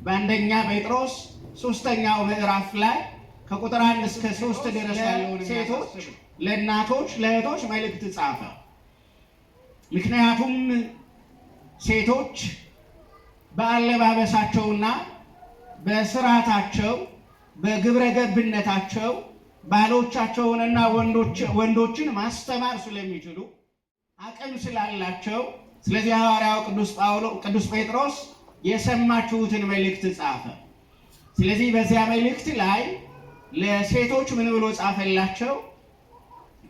በአንደኛ ጴጥሮስ 3ኛው ምዕራፍ ላይ ከቁጥር 1 እስከ 3 ድረስ ያለውን ሴቶች ለእናቶች ለእህቶች መልእክት ጻፈ። ምክንያቱም ሴቶች በአለባበሳቸውና በስርዓታቸው በግብረ ገብነታቸው ባሎቻቸውንና ወንዶችን ማስተማር ስለሚችሉ አቅም ስላላቸው ስለዚህ ሐዋርያው ቅዱስ ጴጥሮስ የሰማችሁትን መልእክት ጻፈ። ስለዚህ በዚያ መልእክት ላይ ለሴቶች ምን ብሎ ጻፈላቸው?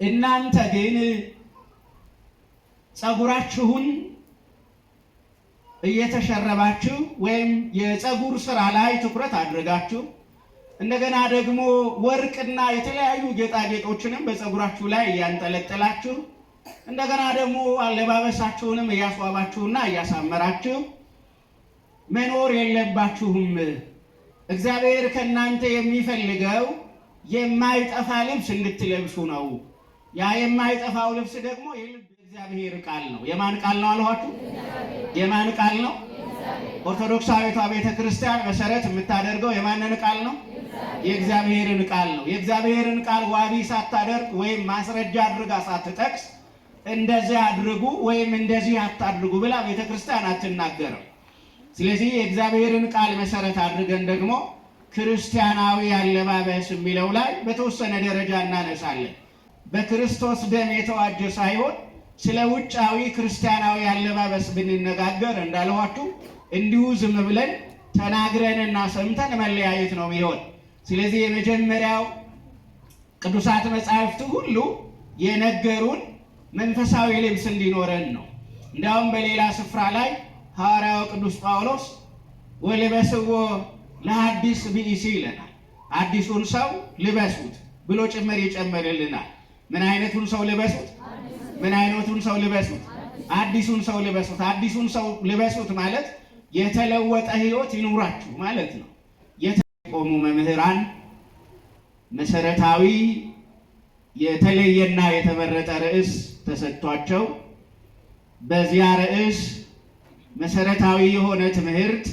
እናንተ ግን ጸጉራችሁን እየተሸረባችሁ ወይም የጸጉር ስራ ላይ ትኩረት አድርጋችሁ እንደገና ደግሞ ወርቅና የተለያዩ ጌጣጌጦችንም በጸጉራችሁ ላይ እያንጠለጠላችሁ እንደገና ደግሞ አለባበሳችሁንም እያስዋባችሁና እያሳመራችሁ መኖር የለባችሁም። እግዚአብሔር ከእናንተ የሚፈልገው የማይጠፋ ልብስ እንድትለብሱ ነው። ያ የማይጠፋው ልብስ ደግሞ የእግዚአብሔር ቃል ነው። የማን ቃል ነው አልኋችሁ? የማን ቃል ነው? ኦርቶዶክሳዊቷ ቤተክርስቲያን መሰረት የምታደርገው የማንን ቃል ነው? የእግዚአብሔርን ቃል ነው። የእግዚአብሔርን ቃል ዋቢ ሳታደርግ ወይም ማስረጃ አድርጋ ሳትጠቅስ እንደዚህ አድርጉ ወይም እንደዚህ አታድርጉ ብላ ቤተክርስቲያን አትናገርም። ስለዚህ የእግዚአብሔርን ቃል መሰረት አድርገን ደግሞ ክርስቲያናዊ አለባበስ የሚለው ላይ በተወሰነ ደረጃ እናነሳለን። በክርስቶስ ደም የተዋጀ ሳይሆን ስለ ውጫዊ ክርስቲያናዊ አለባበስ ብንነጋገር እንዳልኋችሁ እንዲሁ ዝም ብለን ተናግረንና ሰምተን መለያየት ነው የሚሆን። ስለዚህ የመጀመሪያው ቅዱሳት መጻሕፍት ሁሉ የነገሩን መንፈሳዊ ልብስ እንዲኖረን ነው። እንዲያውም በሌላ ስፍራ ላይ ሐዋርያው ቅዱስ ጳውሎስ ወልበስዎ ለሐዲስ ብእሲ ይለናል። አዲሱን ሰው ልበሱት ብሎ ጭምር ይጨምርልናል። ምን አይነቱን ሰው ልበሱት? ምን አይነቱን ሰው ልበሱት? አዲሱን ሰው ልበሱት። አዲሱን ሰው ልበሱት ማለት የተለወጠ ሕይወት ይኑራችሁ ማለት ነው። የተቆሙ መምህራን መሰረታዊ የተለየና የተመረጠ ርዕስ ተሰጥቷቸው በዚያ ርዕስ መሰረታዊ የሆነ ትምህርት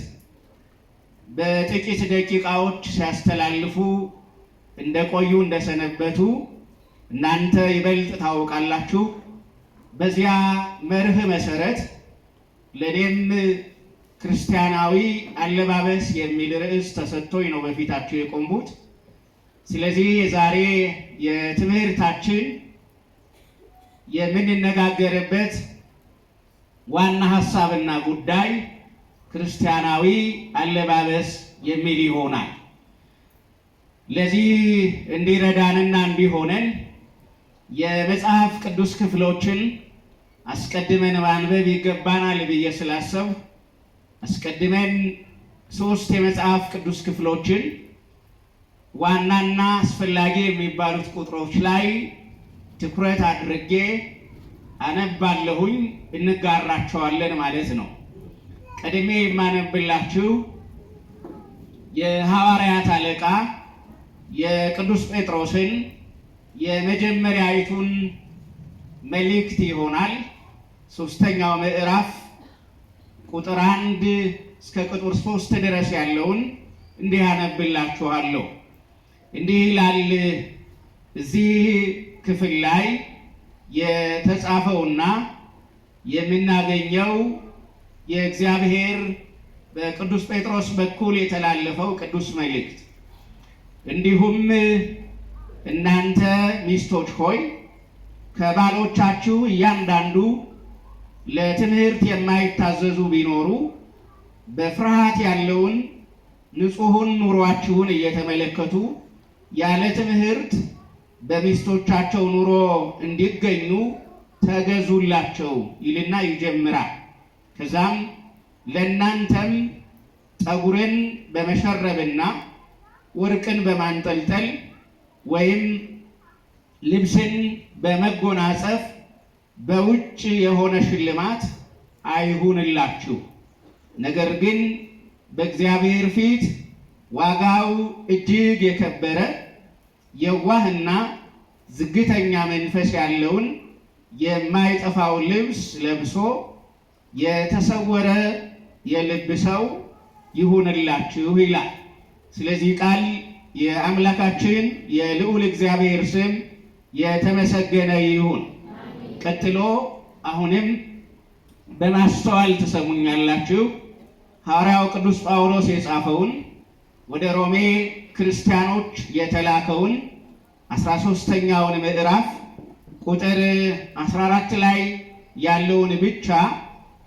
በጥቂት ደቂቃዎች ሲያስተላልፉ እንደቆዩ እንደሰነበቱ እናንተ ይበልጥ ታውቃላችሁ። በዚያ መርህ መሰረት ለኔም ክርስቲያናዊ አለባበስ የሚል ርዕስ ተሰጥቶኝ ነው በፊታችሁ የቆምኩት። ስለዚህ የዛሬ የትምህርታችን የምንነጋገርበት ዋና ሐሳብና ጉዳይ ክርስቲያናዊ አለባበስ የሚል ይሆናል። ለዚህ እንዲረዳንና እንዲሆነን የመጽሐፍ ቅዱስ ክፍሎችን አስቀድመን ማንበብ ይገባናል ብዬ ስላሰብ አስቀድመን 3 የመጽሐፍ ቅዱስ ክፍሎችን ዋናና አስፈላጊ የሚባሉት ቁጥሮች ላይ ትኩረት አድርጌ አነባለሁኝ፣ እንጋራቸዋለን ማለት ነው። ቀድሜ የማነብላችሁ የሐዋርያት አለቃ የቅዱስ ጴጥሮስን የመጀመሪያይቱን መልእክት ይሆናል። 3ኛው ምዕራፍ ቁጥር 1 እስከ ቁጥር 3 ድረስ ያለውን እንዲህ አነብላችኋለሁ። እንዲህ ይላል። እዚህ ክፍል ላይ የተጻፈውና የምናገኘው የእግዚአብሔር በቅዱስ ጴጥሮስ በኩል የተላለፈው ቅዱስ መልእክት እንዲሁም እናንተ ሚስቶች ሆይ ከባሎቻችሁ እያንዳንዱ ለትምህርት የማይታዘዙ ቢኖሩ በፍርሃት ያለውን ንጹሑን ኑሯችሁን እየተመለከቱ ያለ ትምህርት በሚስቶቻቸው ኑሮ እንዲገኙ ተገዙላቸው ይልና ይጀምራል። ከዛም ለእናንተም ጠጉርን በመሸረብና ወርቅን በማንጠልጠል ወይም ልብስን በመጎናጸፍ በውጭ የሆነ ሽልማት አይሁንላችሁ፣ ነገር ግን በእግዚአብሔር ፊት ዋጋው እጅግ የከበረ የዋህና ዝግተኛ መንፈስ ያለውን የማይጠፋው ልብስ ለብሶ የተሰወረ የልብ ሰው ይሁንላችሁ ይላል። ስለዚህ ቃል የአምላካችን የልዑል እግዚአብሔር ስም የተመሰገነ ይሁን። ቀጥሎ አሁንም በማስተዋል ትሰሙኛላችሁ። ሐዋርያው ቅዱስ ጳውሎስ የጻፈውን ወደ ሮሜ ክርስቲያኖች የተላከውን 13ኛውን ምዕራፍ ቁጥር 14 ላይ ያለውን ብቻ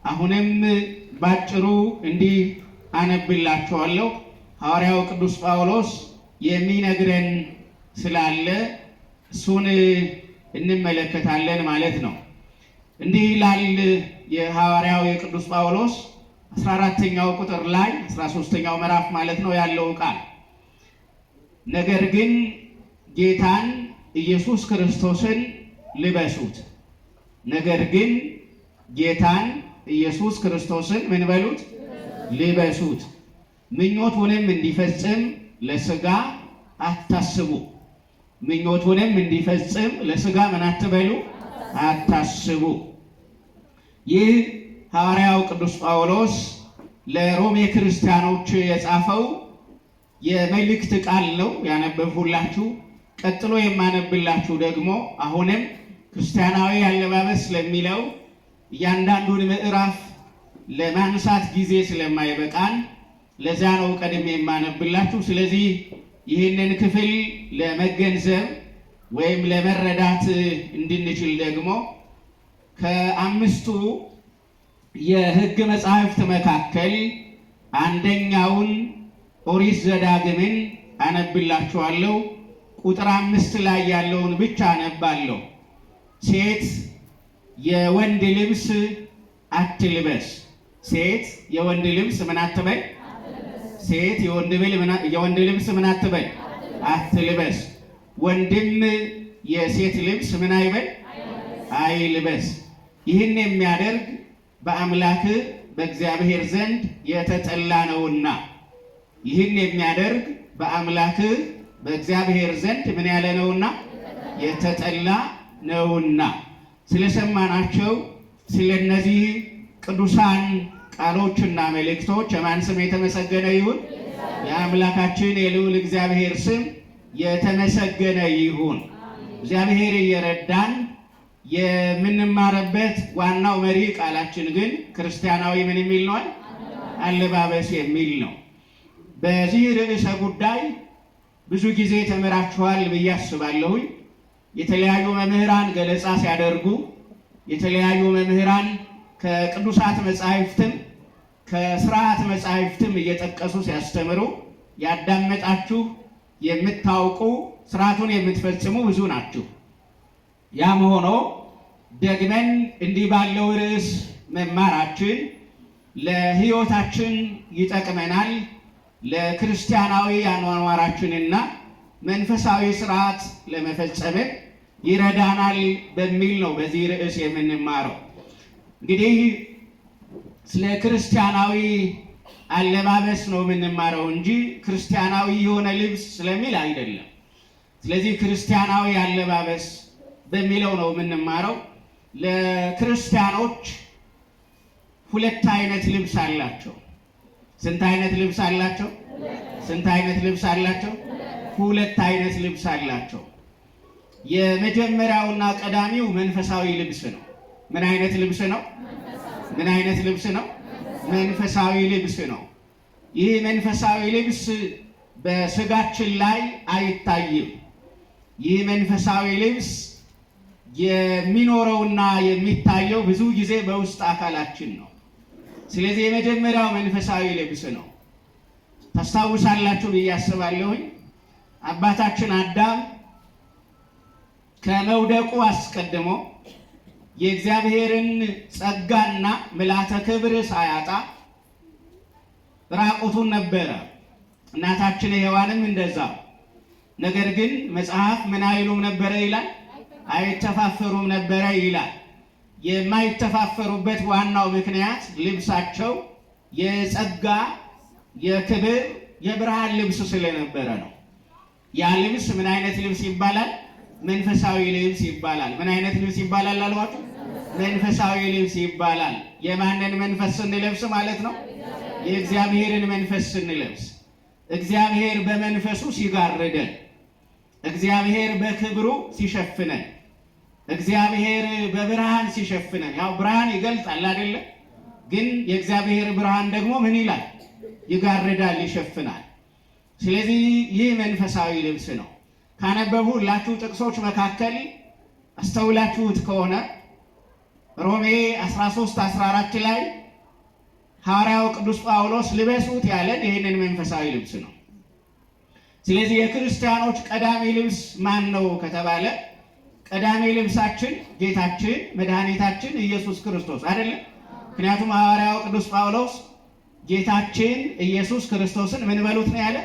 አሁንም ባጭሩ እንዲህ አነብላችኋለሁ። ሐዋርያው ቅዱስ ጳውሎስ የሚነግረን ስላለ እሱን እንመለከታለን ማለት ነው። እንዲህ ይላል የሐዋርያው የቅዱስ ጳውሎስ 14ኛው ቁጥር ላይ 13ኛው ምዕራፍ ማለት ነው ያለው ቃል፣ ነገር ግን ጌታን ኢየሱስ ክርስቶስን ልበሱት። ነገር ግን ጌታን ኢየሱስ ክርስቶስን ምን በሉት? ልበሱት። ምኞቱንም እንዲፈጽም ለሥጋ አታስቡ። ምኞቱንም እንዲፈጽም ለሥጋ ምን አትበሉ? አታስቡ። ይህ ሐዋርያው ቅዱስ ጳውሎስ ለሮሜ ክርስቲያኖች የጻፈው የመልእክት ቃል ነው ያነበብሁላችሁ። ቀጥሎ የማነብላችሁ ደግሞ አሁንም ክርስቲያናዊ አለባበስ ስለሚለው እያንዳንዱን ምዕራፍ ለማንሳት ጊዜ ስለማይበቃን ለዚያ ነው ቀድሜ የማነብላችሁ። ስለዚህ ይህንን ክፍል ለመገንዘብ ወይም ለመረዳት እንድንችል ደግሞ ከአምስቱ የሕግ መጻሕፍት መካከል አንደኛውን ኦሪት ዘዳግምን አነብላችኋለሁ። ቁጥር 5 ላይ ያለውን ብቻ አነባለሁ። ሴት የወንድ ልብስ አትልበስ። ሴት የወንድ ልብስ ምን አትበል? ሴት የወንድ ልብስ ምን አትበል? አትልበስ። ወንድም የሴት ልብስ ምን አይበል? አይልበስ። ይህን የሚያደርግ በአምላክ በእግዚአብሔር ዘንድ የተጠላ ነውና። ይህን የሚያደርግ በአምላክ በእግዚአብሔር ዘንድ ምን ያለ ነውና? የተጠላ ነውና። ስለሰማናቸው ስለነዚህ ቅዱሳን ቃሎችና መልእክቶች የማን ስም የተመሰገነ ይሁን? የአምላካችን የልዑል እግዚአብሔር ስም የተመሰገነ ይሁን። እግዚአብሔር እየረዳን የምንማርበት ዋናው መሪ ቃላችን ግን ክርስቲያናዊ ምን የሚል ነው? አለባበስ የሚል ነው። በዚህ ርዕሰ ጉዳይ ብዙ ጊዜ ተምራችኋል ብዬ አስባለሁኝ። የተለያዩ መምህራን ገለጻ ሲያደርጉ፣ የተለያዩ መምህራን ከቅዱሳት መጻሕፍትም ከሥርዓት መጻሕፍትም እየጠቀሱ ሲያስተምሩ ያዳመጣችሁ የምታውቁ ሥርዓቱን የምትፈጽሙ ብዙ ናችሁ። ያም ሆኖ ደግመን እንዲህ ባለው ርዕስ መማራችን ለሕይወታችን ይጠቅመናል፣ ለክርስቲያናዊ አኗኗራችንና መንፈሳዊ ሥርዓት ለመፈጸም ይረዳናል በሚል ነው በዚህ ርዕስ የምንማረው። እንግዲህ ስለ ክርስቲያናዊ አለባበስ ነው የምንማረው እንጂ ክርስቲያናዊ የሆነ ልብስ ስለሚል አይደለም። ስለዚህ ክርስቲያናዊ አለባበስ በሚለው ነው የምንማረው። ለክርስቲያኖች ሁለት አይነት ልብስ አላቸው። ስንት አይነት ልብስ አላቸው? ስንት አይነት ልብስ አላቸው? ሁለት አይነት ልብስ አላቸው። የመጀመሪያውና ቀዳሚው መንፈሳዊ ልብስ ነው። ምን አይነት ልብስ ነው? ምን አይነት ልብስ ነው? መንፈሳዊ ልብስ ነው። ይህ መንፈሳዊ ልብስ በስጋችን ላይ አይታይም። ይህ መንፈሳዊ ልብስ የሚኖረውና የሚታየው ብዙ ጊዜ በውስጥ አካላችን ነው። ስለዚህ የመጀመሪያው መንፈሳዊ ልብስ ነው። ታስታውሳላችሁ ብዬ አስባለሁኝ። አባታችን አዳም ከመውደቁ አስቀድሞ የእግዚአብሔርን ጸጋና ምልዓተ ክብር ሳያጣ ራቁቱን ነበረ። እናታችን ሔዋንም እንደዛው። ነገር ግን መጽሐፍ ምን አይሉም ነበረ ይላል? አይተፋፈሩም ነበረ ይላል። የማይተፋፈሩበት ዋናው ምክንያት ልብሳቸው የጸጋ የክብር የብርሃን ልብስ ስለነበረ ነው። ያ ልብስ ምን አይነት ልብስ ይባላል? መንፈሳዊ ልብስ ይባላል። ምን አይነት ልብስ ይባላል አልኳችሁ? መንፈሳዊ ልብስ ይባላል። የማንን መንፈስ ስንለብስ ማለት ነው? የእግዚአብሔርን መንፈስ ስንለብስ እግዚአብሔር በመንፈሱ ሲጋርደን፣ እግዚአብሔር በክብሩ ሲሸፍነን፣ እግዚአብሔር በብርሃን ሲሸፍነን። ያው ብርሃን ይገልጣል አይደለ? ግን የእግዚአብሔር ብርሃን ደግሞ ምን ይላል? ይጋርዳል፣ ይሸፍናል። ስለዚህ ይህ መንፈሳዊ ልብስ ነው። ካነበብሁላችሁ ጥቅሶች መካከል አስተውላችሁት ከሆነ ሮሜ 13:14 ላይ ሐዋርያው ቅዱስ ጳውሎስ ልበሱት ያለን ይህንን መንፈሳዊ ልብስ ነው። ስለዚህ የክርስቲያኖች ቀዳሚ ልብስ ማን ነው ከተባለ ቀዳሚ ልብሳችን ጌታችን መድኃኒታችን ኢየሱስ ክርስቶስ አይደለም? ምክንያቱም ሐዋርያው ቅዱስ ጳውሎስ ጌታችን ኢየሱስ ክርስቶስን ምን በሉት ነው ያለ?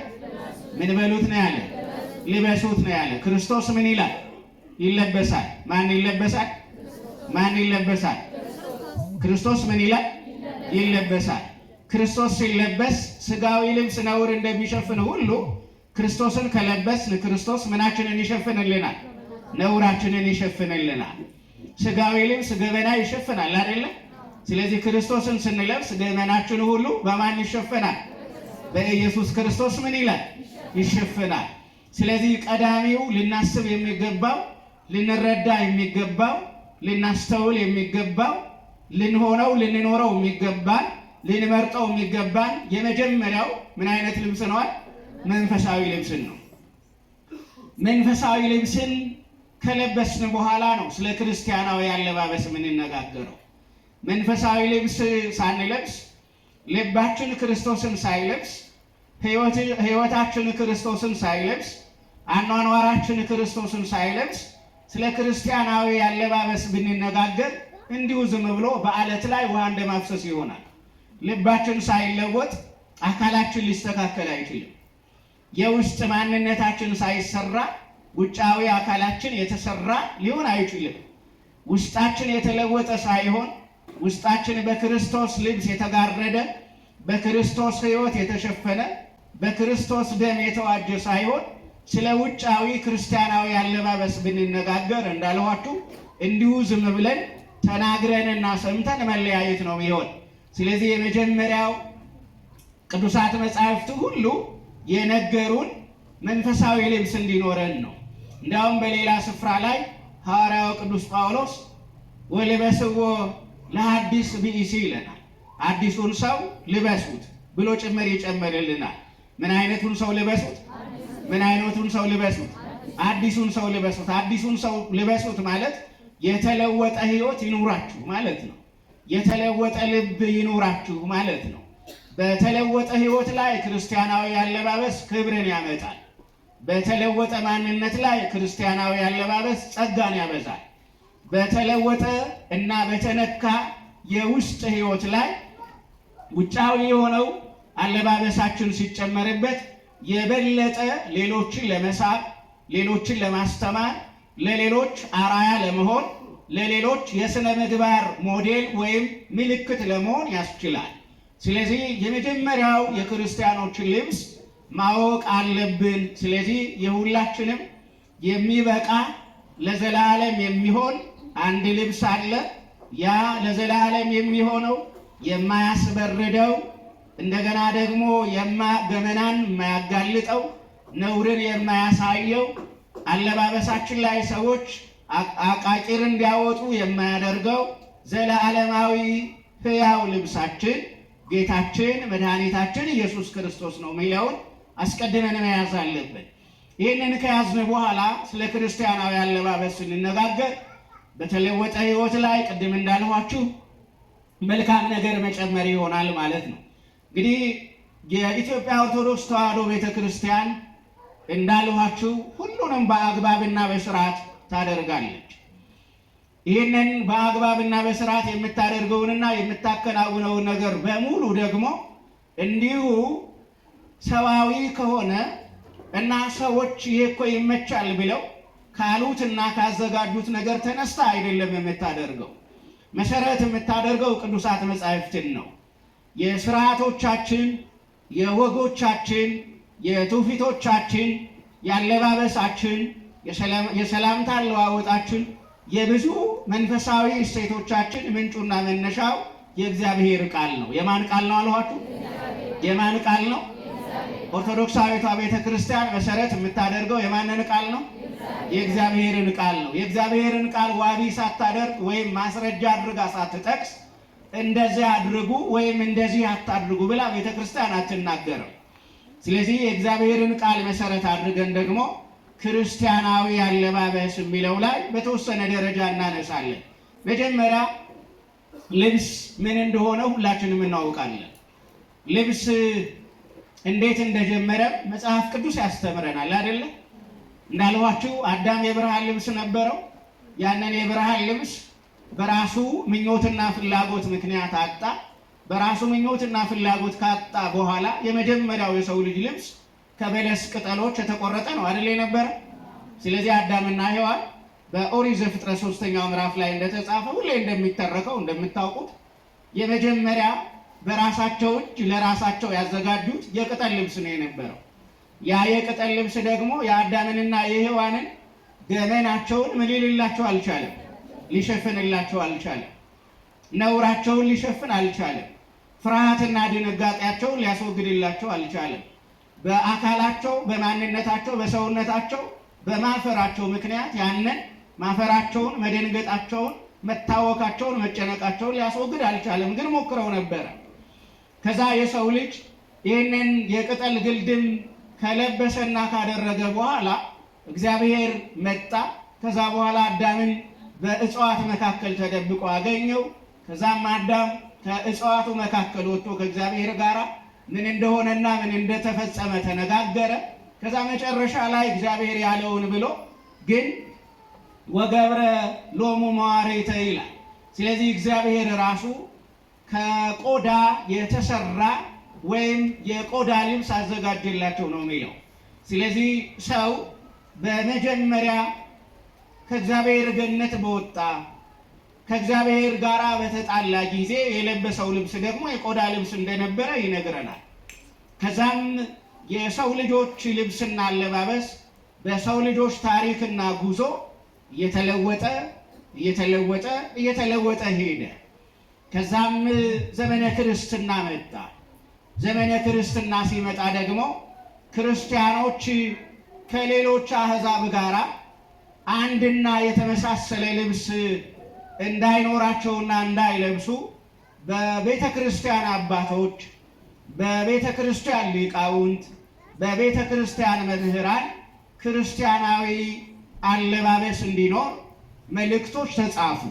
ምን በሉት ነው ያለ? ልበሱት ነው ያለ። ክርስቶስ ምን ይላል? ይለበሳል። ማን ይለበሳል? ማን ይለበሳል? ክርስቶስ ምን ይላል? ይለበሳል። ክርስቶስ ሲለበስ ስጋዊ ልብስ ነውር እንደሚሸፍን ሁሉ ክርስቶስን ከለበስን ክርስቶስ ምናችንን ይሸፍንልናል? ነውራችንን ይሸፍንልናል። ስጋዊ ልብስ ገበና ይሸፍናል አይደለም? ስለዚህ ክርስቶስን ስንለብስ ገበናችን ሁሉ በማን ይሸፍናል? በኢየሱስ ክርስቶስ ምን ይላል? ይሸፍናል። ስለዚህ ቀዳሚው ልናስብ የሚገባው ልንረዳ የሚገባው ልናስተውል የሚገባው ልንሆነው ልንኖረው የሚገባን ልንመርጠው የሚገባን የመጀመሪያው ምን አይነት ልብስ ነው? መንፈሳዊ ልብስን ነው። መንፈሳዊ ልብስን ከለበስን በኋላ ነው ስለ ክርስቲያናዊ አለባበስ የምንነጋገረው። መንፈሳዊ ልብስ ሳንለብስ ልባችን ክርስቶስን ሳይለብስ ሕይወታችን ክርስቶስን ሳይለብስ አኗኗራችን ክርስቶስን ሳይለብስ ስለ ክርስቲያናዊ አለባበስ ብንነጋገር እንዲሁ ዝም ብሎ በአለት ላይ ውሃ እንደማፍሰስ ይሆናል። ልባችን ሳይለወጥ አካላችን ሊስተካከል አይችልም። የውስጥ ማንነታችን ሳይሰራ ውጫዊ አካላችን የተሰራ ሊሆን አይችልም። ውስጣችን የተለወጠ ሳይሆን ውስጣችን በክርስቶስ ልብስ የተጋረደ በክርስቶስ ሕይወት የተሸፈነ በክርስቶስ ደም የተዋጀ ሳይሆን ስለ ውጫዊ ክርስቲያናዊ አለባበስ ብንነጋገር እንዳልኋችሁ እንዲሁ ዝም ብለን ተናግረንና ሰምተን መለያየት ነው የሚሆን። ስለዚህ የመጀመሪያው ቅዱሳት መጻሕፍት ሁሉ የነገሩን መንፈሳዊ ልብስ እንዲኖረን ነው። እንዲያውም በሌላ ስፍራ ላይ ሐዋርያው ቅዱስ ጳውሎስ ወልበስዎ ለሐዲስ ብእሲ ይለናል። አዲሱን ሰው ልበሱት ብሎ ጭምር ይጨምርልናል። ምን አይነቱን ሰው ልበሱት? ምን አይነቱን ሰው ልበሱት? አዲሱን ሰው ልበሱት። አዲሱን ሰው ልበሱት ማለት የተለወጠ ሕይወት ይኑራችሁ ማለት ነው። የተለወጠ ልብ ይኑራችሁ ማለት ነው። በተለወጠ ሕይወት ላይ ክርስቲያናዊ አለባበስ ክብርን ያመጣል። በተለወጠ ማንነት ላይ ክርስቲያናዊ አለባበስ ጸጋን ያበዛል። በተለወጠ እና በተነካ የውስጥ ሕይወት ላይ ውጫዊ የሆነው አለባበሳችን ሲጨመርበት የበለጠ ሌሎችን ለመሳብ፣ ሌሎችን ለማስተማር፣ ለሌሎች አራያ ለመሆን፣ ለሌሎች የሥነ ምግባር ሞዴል ወይም ምልክት ለመሆን ያስችላል። ስለዚህ የመጀመሪያው የክርስቲያኖችን ልብስ ማወቅ አለብን። ስለዚህ የሁላችንም የሚበቃ ለዘላለም የሚሆን አንድ ልብስ አለ። ያ ለዘላለም የሚሆነው የማያስበርደው እንደገና ደግሞ ገመናን የማያጋልጠው ነውርን የማያሳየው አለባበሳችን ላይ ሰዎች አቃቂር እንዲያወጡ የማያደርገው ዘላለማዊ ሕያው ልብሳችን ጌታችን መድኃኒታችን ኢየሱስ ክርስቶስ ነው የሚለውን አስቀድመን መያዝ አለብን። ይህንን ከያዝን በኋላ ስለ ክርስቲያናዊ አለባበስ ስንነጋገር በተለወጠ ሕይወት ላይ ቅድም እንዳልኋችሁ መልካም ነገር መጨመር ይሆናል ማለት ነው። እንግዲህ የኢትዮጵያ ኦርቶዶክስ ተዋሕዶ ቤተ ክርስቲያን እንዳልኋችሁ ሁሉንም በአግባብና በስርዓት ታደርጋለች። ይህንን በአግባብና በስርዓት የምታደርገውንና የምታከናውነውን ነገር በሙሉ ደግሞ እንዲሁ ሰዋዊ ከሆነ እና ሰዎች ይሄ እኮ ይመቻል ብለው ካሉትና ካዘጋጁት ነገር ተነስታ አይደለም የምታደርገው። መሰረት የምታደርገው ቅዱሳት መጻሕፍትን ነው። የስርዓቶቻችን፣ የወጎቻችን፣ የትውፊቶቻችን፣ የአለባበሳችን፣ የሰላምታ አለዋወጣችን የብዙ መንፈሳዊ እሴቶቻችን ምንጩና መነሻው የእግዚአብሔር ቃል ነው። የማን ቃል ነው አልኋችሁ? የማን ቃል ነው? ኦርቶዶክሳዊቷ ቤተ ክርስቲያን መሰረት የምታደርገው የማንን ቃል ነው? የእግዚአብሔርን ቃል ነው። የእግዚአብሔርን ቃል ዋቢ ሳታደርግ ወይም ማስረጃ አድርጋ ሳትጠቅስ እንደዚህ አድርጉ ወይም እንደዚህ አታድርጉ ብላ ቤተ ክርስቲያን አትናገርም። ስለዚህ የእግዚአብሔርን ቃል መሰረት አድርገን ደግሞ ክርስቲያናዊ አለባበስ የሚለው ላይ በተወሰነ ደረጃ እናነሳለን። መጀመሪያ ልብስ ምን እንደሆነ ሁላችንም እናውቃለን። ልብስ እንዴት እንደጀመረ መጽሐፍ ቅዱስ ያስተምረናል አይደለ? እንዳልኋችሁ አዳም የብርሃን ልብስ ነበረው። ያንን የብርሃን ልብስ በራሱ ምኞትና ፍላጎት ምክንያት አጣ። በራሱ ምኞትና ፍላጎት ካጣ በኋላ የመጀመሪያው የሰው ልጅ ልብስ ከበለስ ቅጠሎች የተቆረጠ ነው አይደል የነበረ? ስለዚህ አዳምና ሔዋን በኦሪት ዘፍጥረት 3ኛው ምዕራፍ ላይ እንደተጻፈ ሁሌ እንደሚተረከው እንደምታውቁት የመጀመሪያ በራሳቸው እጅ ለራሳቸው ያዘጋጁት የቅጠል ልብስ ነው የነበረው። ያ የቅጠል ልብስ ደግሞ የአዳምንና የሔዋንን ገመናቸውን ምን ሊልላቸው አልቻለም? ሊሸፍንላቸው አልቻለም። ነውራቸውን ሊሸፍን አልቻለም። ፍርሃትና ድንጋጤያቸውን ሊያስወግድላቸው አልቻለም። በአካላቸው፣ በማንነታቸው፣ በሰውነታቸው በማፈራቸው ምክንያት ያንን ማፈራቸውን፣ መደንገጣቸውን፣ መታወካቸውን፣ መጨነቃቸውን ሊያስወግድ አልቻለም። ግን ሞክረው ነበረ። ከዛ የሰው ልጅ ይህንን የቅጠል ግልድም ከለበሰና ካደረገ በኋላ እግዚአብሔር መጣ። ከዛ በኋላ አዳምን በእጽዋት መካከል ተደብቆ አገኘው። ከዛም አዳም ከእጽዋቱ መካከል ወጥቶ ከእግዚአብሔር ጋር ምን እንደሆነና ምን እንደተፈጸመ ተነጋገረ። ከዛ መጨረሻ ላይ እግዚአብሔር ያለውን ብሎ ግን ወገብረ ሎሙ መዋሬተ ይላል። ስለዚህ እግዚአብሔር ራሱ ከቆዳ የተሰራ ወይም የቆዳ ልብስ አዘጋጀላቸው ነው የሚለው። ስለዚህ ሰው በመጀመሪያ ከእግዚአብሔር ገነት በወጣ ከእግዚአብሔር ጋር በተጣላ ጊዜ የለበሰው ልብስ ደግሞ የቆዳ ልብስ እንደነበረ ይነግረናል። ከዛም የሰው ልጆች ልብስና አለባበስ በሰው ልጆች ታሪክና ጉዞ እየተለወጠ ሄደ። ከዛም ዘመነ ክርስትና መጣ። ዘመነ ክርስትና ሲመጣ ደግሞ ክርስቲያኖች ከሌሎች አሕዛብ ጋር አንድና የተመሳሰለ ልብስ እንዳይኖራቸውና እንዳይለብሱ በቤተ ክርስቲያን አባቶች፣ በቤተ ክርስቲያን ሊቃውንት፣ በቤተ ክርስቲያን መምህራን ክርስቲያናዊ አለባበስ እንዲኖር መልእክቶች ተጻፉ፣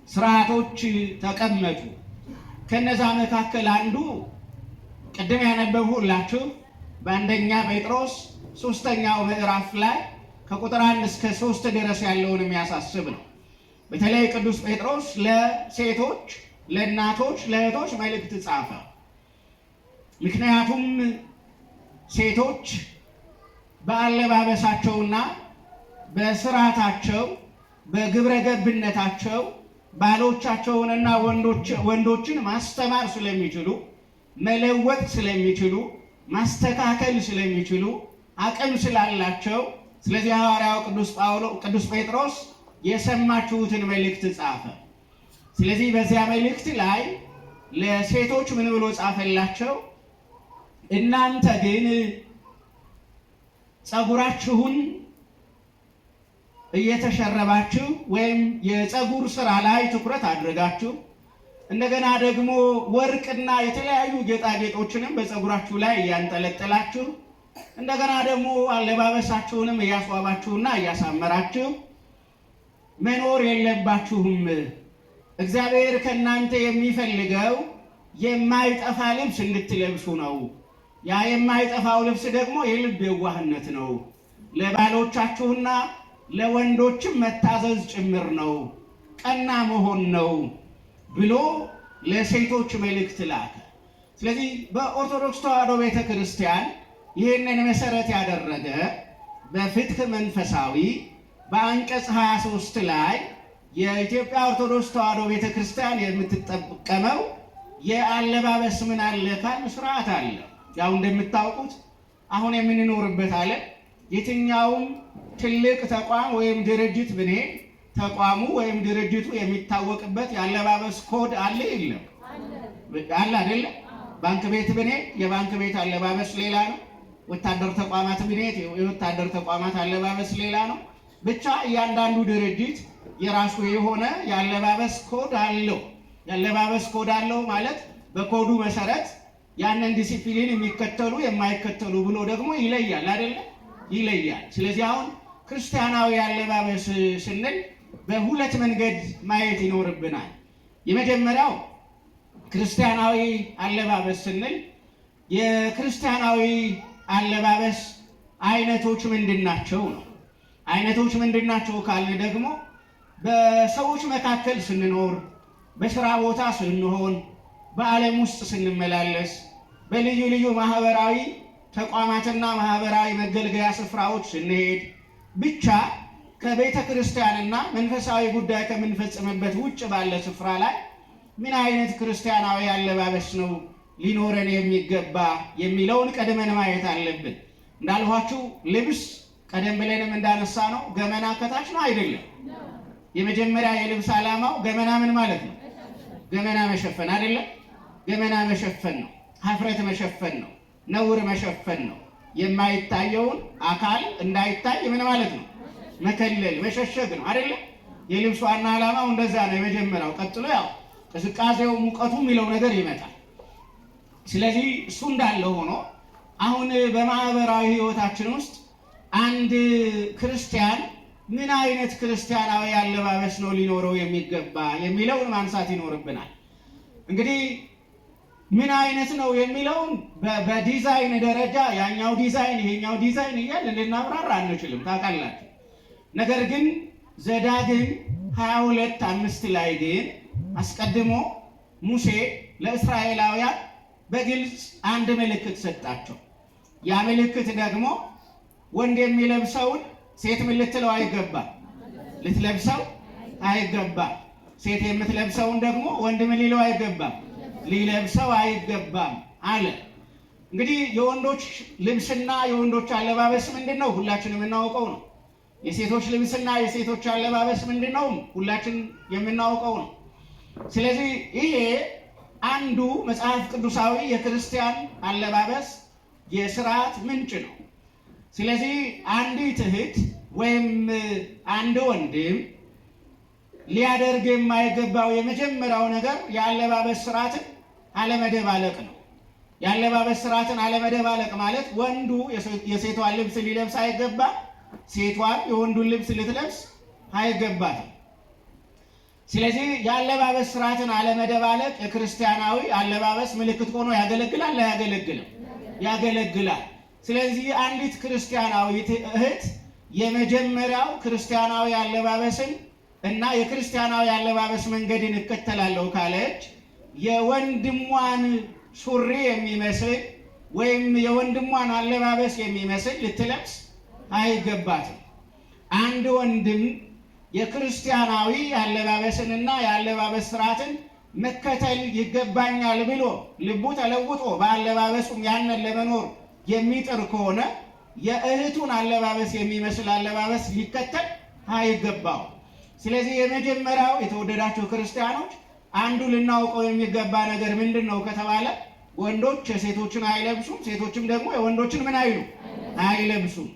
ስርዓቶች ተቀመጡ። ከነዛ መካከል አንዱ ቅድም ያነበብሁላችሁ በአንደኛ ጴጥሮስ 3ኛው ምዕራፍ ላይ ከቁጥር 1 እስከ 3 ድረስ ያለውን የሚያሳስብ ነው። በተለይ ቅዱስ ጴጥሮስ ለሴቶች፣ ለእናቶች፣ ለእህቶች መልእክት ጻፈ። ምክንያቱም ሴቶች በአለባበሳቸውና በስርዓታቸው በግብረ ገብነታቸው ባሎቻቸውንና ወንዶችን ማስተማር ስለሚችሉ፣ መለወጥ ስለሚችሉ፣ ማስተካከል ስለሚችሉ አቅም ስላላቸው ስለዚህ ሐዋርያው ቅዱስ ጴጥሮስ የሰማችሁትን መልእክት ጻፈ። ስለዚህ በዚያ መልእክት ላይ ለሴቶች ምን ብሎ ጻፈላቸው? እናንተ ግን ፀጉራችሁን እየተሸረባችሁ ወይም የፀጉር ስራ ላይ ትኩረት አድርጋችሁ እንደገና ደግሞ ወርቅና የተለያዩ ጌጣጌጦችንም በፀጉራችሁ ላይ እያንጠለጠላችሁ እንደገና ደግሞ አለባበሳችሁንም እያስዋባችሁና እያሳመራችሁ መኖር የለባችሁም። እግዚአብሔር ከእናንተ የሚፈልገው የማይጠፋ ልብስ እንድትለብሱ ነው። ያ የማይጠፋው ልብስ ደግሞ የልብ የዋህነት ነው፣ ለባሎቻችሁና ለወንዶችም መታዘዝ ጭምር ነው፣ ቀና መሆን ነው ብሎ ለሴቶች መልእክት ላከ። ስለዚህ በኦርቶዶክስ ተዋሕዶ ቤተ ክርስቲያን ይህንን መሰረት ያደረገ በፍትሕ መንፈሳዊ በአንቀጽ 23 ላይ የኢትዮጵያ ኦርቶዶክስ ተዋሕዶ ቤተ ክርስቲያን የምትጠቀመው የአለባበስ ምን አለ ካልን ስርዓት አለ። ያው እንደምታውቁት አሁን የምንኖርበት ዓለም የትኛውም ትልቅ ተቋም ወይም ድርጅት ብንሄድ ተቋሙ ወይም ድርጅቱ የሚታወቅበት የአለባበስ ኮድ አለ የለም? አለ አይደለ? ባንክ ቤት ብንሄድ የባንክ ቤት አለባበስ ሌላ ነው። ወታደር ተቋማት ብንሄድ የወታደር ተቋማት አለባበስ ሌላ ነው። ብቻ እያንዳንዱ ድርጅት የራሱ የሆነ የአለባበስ ኮድ አለው። የአለባበስ ኮድ አለው ማለት በኮዱ መሰረት ያንን ዲሲፕሊን የሚከተሉ የማይከተሉ ብሎ ደግሞ ይለያል አይደለ? ይለያል። ስለዚህ አሁን ክርስቲያናዊ አለባበስ ስንል በሁለት መንገድ ማየት ይኖርብናል። የመጀመሪያው ክርስቲያናዊ አለባበስ ስንል የክርስቲያናዊ አለባበስ አይነቶች ምንድናቸው ነው። አይነቶች ምንድናቸው ካልን ደግሞ በሰዎች መካከል ስንኖር፣ በስራ ቦታ ስንሆን፣ በዓለም ውስጥ ስንመላለስ፣ በልዩ ልዩ ማህበራዊ ተቋማትና ማህበራዊ መገልገያ ስፍራዎች ስንሄድ፣ ብቻ ከቤተ ክርስቲያንና መንፈሳዊ ጉዳይ ከምንፈጽምበት ውጭ ባለ ስፍራ ላይ ምን አይነት ክርስቲያናዊ አለባበስ ነው ሊኖረን የሚገባ የሚለውን ቀድመን ማየት አለብን። እንዳልኋችሁ ልብስ ቀደም ብለንም እንዳነሳ ነው ገመና ከታች ነው አይደለም። የመጀመሪያ የልብስ ዓላማው ገመና ምን ማለት ነው? ገመና መሸፈን አይደለም። ገመና መሸፈን ነው። ሀፍረት መሸፈን ነው። ነውር መሸፈን ነው። የማይታየውን አካል እንዳይታይ ምን ማለት ነው? መከለል መሸሸግ ነው አይደለም። የልብሱ ዋና ዓላማው እንደዛ ነው የመጀመሪያው። ቀጥሎ ያው ቅዝቃዜው ሙቀቱ የሚለው ነገር ይመጣል። ስለዚህ እሱ እንዳለ ሆኖ አሁን በማህበራዊ ህይወታችን ውስጥ አንድ ክርስቲያን ምን አይነት ክርስቲያናዊ አለባበስ ነው ሊኖረው የሚገባ የሚለውን ማንሳት ይኖርብናል። እንግዲህ ምን አይነት ነው የሚለውን በዲዛይን ደረጃ ያኛው ዲዛይን ይሄኛው ዲዛይን እያልን ልናብራራ አንችልም፣ ታውቃላችሁ። ነገር ግን ዘዳግም 22:5 ላይ ግን አስቀድሞ ሙሴ ለእስራኤላውያን በግልጽ አንድ ምልክት ሰጣቸው። ያ ምልክት ደግሞ ወንድ የሚለብሰውን ሴት ምን ልትለው አይገባም፣ ልትለብሰው አይገባም። ሴት የምትለብሰውን ደግሞ ወንድ ምን ሊለው አይገባም፣ ሊለብሰው አይገባም አለ። እንግዲህ የወንዶች ልብስና የወንዶች አለባበስ ምንድን ነው? ሁላችን የምናውቀው ነው። የሴቶች ልብስና የሴቶች አለባበስ ምንድን ነው? ሁላችን የምናውቀው ነው። ስለዚህ ይሄ አንዱ መጽሐፍ ቅዱሳዊ የክርስቲያን አለባበስ የስርዓት ምንጭ ነው። ስለዚህ አንዲት እህት ወይም አንድ ወንድም ሊያደርግ የማይገባው የመጀመሪያው ነገር የአለባበስ ስርዓትን አለመደባለቅ ነው። የአለባበስ ስርዓትን አለመደባለቅ ማለት ወንዱ የሴቷን ልብስ ሊለብስ አይገባም፣ ሴቷን የወንዱን ልብስ ልትለብስ አይገባትም። ስለዚህ የአለባበስ ስርዓትን አለመደባለቅ የክርስቲያናዊ አለባበስ ምልክት ሆኖ ያገለግላል አያገለግልም? ያገለግላል። ስለዚህ አንዲት ክርስቲያናዊት እህት የመጀመሪያው ክርስቲያናዊ አለባበስን እና የክርስቲያናዊ አለባበስ መንገድን እከተላለሁ ካለች የወንድሟን ሱሪ የሚመስል ወይም የወንድሟን አለባበስ የሚመስል ልትለብስ አይገባትም። አንድ ወንድም የክርስቲያናዊ አለባበስንና የአለባበስ ስርዓትን መከተል ይገባኛል ብሎ ልቡ ተለውጦ በአለባበሱም ያንን ለመኖር የሚጥር ከሆነ የእህቱን አለባበስ የሚመስል አለባበስ ሊከተል አይገባው። ስለዚህ የመጀመሪያው የተወደዳቸው ክርስቲያኖች አንዱ ልናውቀው የሚገባ ነገር ምንድን ነው ከተባለ ወንዶች የሴቶችን አይለብሱም፣ ሴቶችም ደግሞ የወንዶችን ምን አይሉ አይለብሱም።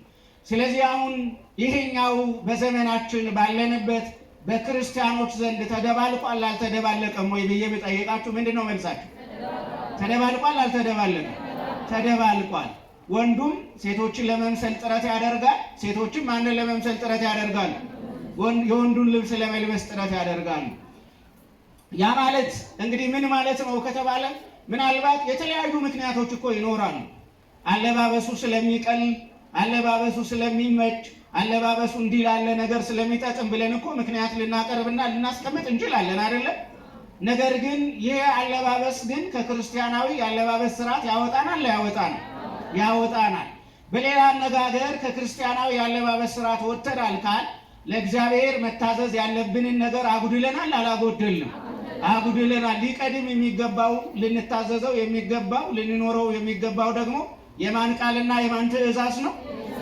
ስለዚህ አሁን ይሄኛው በዘመናችን ባለንበት በክርስቲያኖች ዘንድ ተደባልቋል አልተደባለቀም ወይ ብዬ ብጠይቃችሁ ምንድን ነው መልሳችሁ? ተደባልቋል አልተደባለቀም? ተደባልቋል። ወንዱም ሴቶችን ለመምሰል ጥረት ያደርጋል፣ ሴቶችም ማንን ለመምሰል ጥረት ያደርጋሉ? የወንዱን ልብስ ለመልበስ ጥረት ያደርጋሉ። ያ ማለት እንግዲህ ምን ማለት ነው ከተባለ ምናልባት የተለያዩ ምክንያቶች እኮ ይኖራሉ። አለባበሱ ስለሚቀል፣ አለባበሱ ስለሚመች፣ አለባበሱ እንዲህ ላለ ነገር ስለሚጠቅም ብለን እኮ ምክንያት ልናቀርብና ልናስቀምጥ እንችላለን አይደለም? ነገር ግን ይህ አለባበስ ግን ከክርስቲያናዊ የአለባበስ ስርዓት ያወጣናል አያወጣናል? ያወጣናል። በሌላ አነጋገር ከክርስቲያናዊ የአለባበስ ስርዓት ወጥተናል ካል ለእግዚአብሔር መታዘዝ ያለብንን ነገር አጉድለናል አላጎደልንም? አጉድለናል። ሊቀድም የሚገባው ልንታዘዘው የሚገባው ልንኖረው የሚገባው ደግሞ የማን ቃልና የማን ትእዛዝ ነው?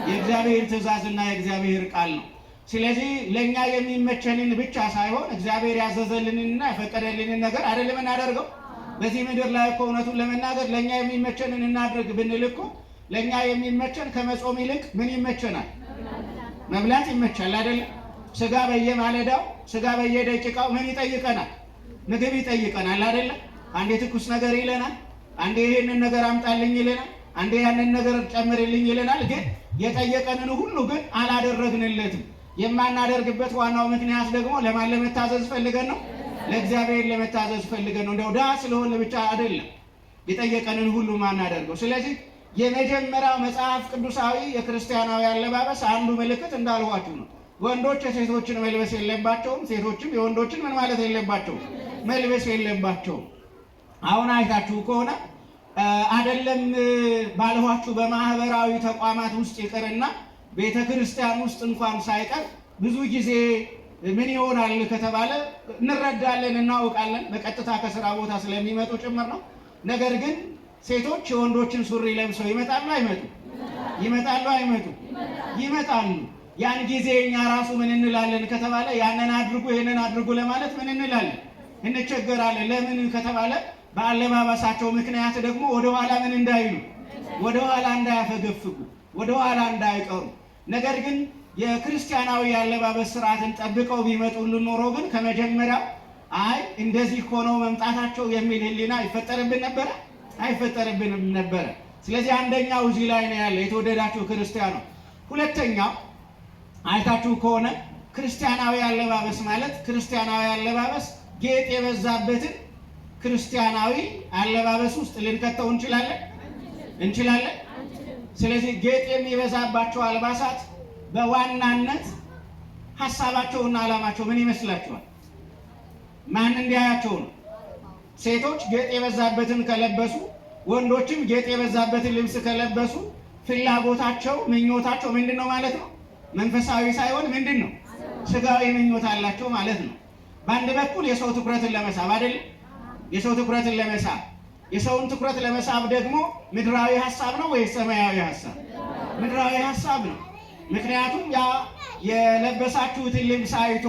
የእግዚአብሔር ትእዛዝና የእግዚአብሔር ቃል ነው። ስለዚህ ለእኛ የሚመቸንን ብቻ ሳይሆን እግዚአብሔር ያዘዘልንንና የፈቀደልንን ነገር አይደለም እናደርገው በዚህ ምድር ላይ እኮ እውነቱን ለመናገር ለእኛ የሚመቸንን እናድርግ ብንል እኮ ለእኛ የሚመቸን ከመጾም ይልቅ ምን ይመቸናል? መብላት ይመቻል አይደለም? ስጋ በየማለዳው ስጋ በየደቂቃው ምን ይጠይቀናል? ምግብ ይጠይቀናል አይደለም? አንዴ ትኩስ ነገር ይለናል፣ አንዴ ይሄንን ነገር አምጣልኝ ይለናል፣ አንዴ ያንን ነገር ጨምርልኝ ይለናል። ግን የጠየቀንን ሁሉ ግን አላደረግንለትም። የማናደርግበት ዋናው ምክንያት ደግሞ ለማን ለመታዘዝ ፈልገን ነው? ለእግዚአብሔር ለመታዘዝ ፈልገን ነው። እንደው ድሃ ስለሆነ ብቻ አይደለም የጠየቀንን ሁሉ ማናደርገው። ስለዚህ የመጀመሪያው መጽሐፍ ቅዱሳዊ የክርስቲያናዊ አለባበስ አንዱ ምልክት እንዳልኋችሁ ነው። ወንዶች የሴቶችን መልበስ የለባቸውም፣ ሴቶችም የወንዶችን ምን ማለት የለባቸውም? መልበስ የለባቸውም። አሁን አይታችሁ ከሆነ አይደለም ባልኋችሁ በማህበራዊ ተቋማት ውስጥ ይቅርና ቤተ ክርስቲያን ውስጥ እንኳን ሳይቀር ብዙ ጊዜ ምን ይሆናል ከተባለ እንረዳለን፣ እናውቃለን፣ በቀጥታ ከስራ ቦታ ስለሚመጡ ጭምር ነው። ነገር ግን ሴቶች የወንዶችን ሱሪ ለብሰው ይመጣሉ አይመጡ? ይመጣሉ አይመጡ? ይመጣሉ። ያን ጊዜ እኛ ራሱ ምን እንላለን ከተባለ ያንን አድርጉ ይሄንን አድርጉ ለማለት ምን እንላለን? እንቸገራለን። ለምን ከተባለ በአለባበሳቸው ምክንያት ደግሞ ወደኋላ ምን እንዳይሉ፣ ወደኋላ እንዳያፈገፍጉ፣ ወደኋላ እንዳይቀሩ። ነገር ግን የክርስቲያናዊ ያለባበስ ስርዓትን ጠብቀው ቢመጡልን ኖሮ ግን ከመጀመሪያው አይ እንደዚህ ሆነው መምጣታቸው የሚል ህሊና ይፈጠርብን ነበረ? አይፈጠርብንም ነበረ። ስለዚህ አንደኛው እዚህ ላይ ነው ያለ የተወደዳችሁ ክርስቲያኖ። ሁለተኛው አይታችሁ ከሆነ ክርስቲያናዊ አለባበስ ማለት ክርስቲያናዊ አለባበስ ጌጥ የበዛበትን ክርስቲያናዊ አለባበስ ውስጥ ልንከተው እንችላለን? ስለዚህ ጌጥ የሚበዛባቸው አልባሳት በዋናነት ሀሳባቸውና ዓላማቸው ምን ይመስላችኋል? ማን እንዲያያቸው ነው? ሴቶች ጌጥ የበዛበትን ከለበሱ፣ ወንዶችም ጌጥ የበዛበትን ልብስ ከለበሱ ፍላጎታቸው ምኞታቸው ምንድን ነው ማለት ነው? መንፈሳዊ ሳይሆን ምንድን ነው? ስጋዊ ምኞት አላቸው ማለት ነው። በአንድ በኩል የሰው ትኩረትን ለመሳብ አይደለም? የሰው ትኩረትን ለመሳብ የሰውን ትኩረት ለመሳብ ደግሞ ምድራዊ ሀሳብ ነው ወይስ ሰማያዊ ሀሳብ? ምድራዊ ሀሳብ ነው። ምክንያቱም ያ የለበሳችሁትን ልብስ አይቶ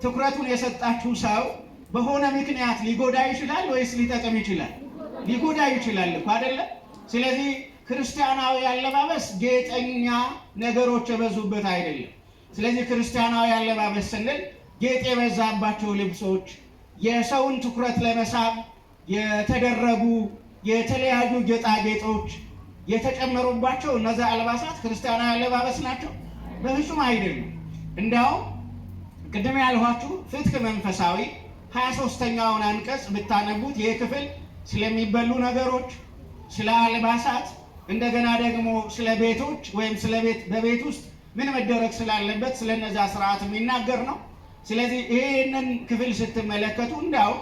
ትኩረቱን የሰጣችሁ ሰው በሆነ ምክንያት ሊጎዳ ይችላል ወይስ ሊጠቅም ይችላል? ሊጎዳ ይችላል እኮ አይደለም? ስለዚህ ክርስቲያናዊ አለባበስ ጌጠኛ ነገሮች የበዙበት አይደለም። ስለዚህ ክርስቲያናዊ አለባበስ ስንል ጌጥ የበዛባቸው ልብሶች፣ የሰውን ትኩረት ለመሳብ የተደረጉ የተለያዩ ጌጣጌጦች የተጨመሩባቸው እነዚህ አልባሳት ክርስቲያናዊ አለባበስ ናቸው? በፍጹም አይደሉም። እንዲያውም ቅድም ያልኋችሁ ፍትሕ መንፈሳዊ 23ኛውን አንቀጽ ብታነቡት ይህ ክፍል ስለሚበሉ ነገሮች፣ ስለ አልባሳት፣ እንደገና ደግሞ ስለ ቤቶች ወይም በቤት ውስጥ ምን መደረግ ስላለበት ስለነዛ ስርዓት የሚናገር ነው። ስለዚህ ይህንን ክፍል ስትመለከቱ እንዲያው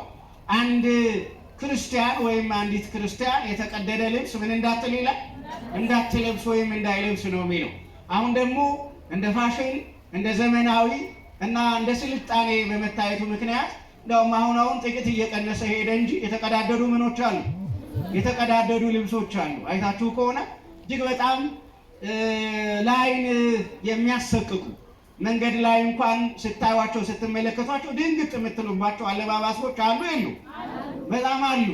አንድ ክርስቲያን ወይም አንዲት ክርስቲያን የተቀደደ ልብስ ምን እንዳትል ይላል? እንዳትለብስ ወይም እንዳይለብስ ነው የሚለው። አሁን ደግሞ እንደ ፋሽን እንደ ዘመናዊ እና እንደ ስልጣኔ በመታየቱ ምክንያት እንደውም አሁን ጥቂት እየቀነሰ ሄደ እንጂ የተቀዳደዱ ምኖች አሉ፣ የተቀዳደዱ ልብሶች አሉ። አይታችሁ ከሆነ እጅግ በጣም ለዓይን የሚያሰቅቁ መንገድ ላይ እንኳን ስታዩቸው ስትመለከቷቸው ድንግጥ የምትሉባቸው አለባበሶች አሉ የሉ? በጣም አሉ።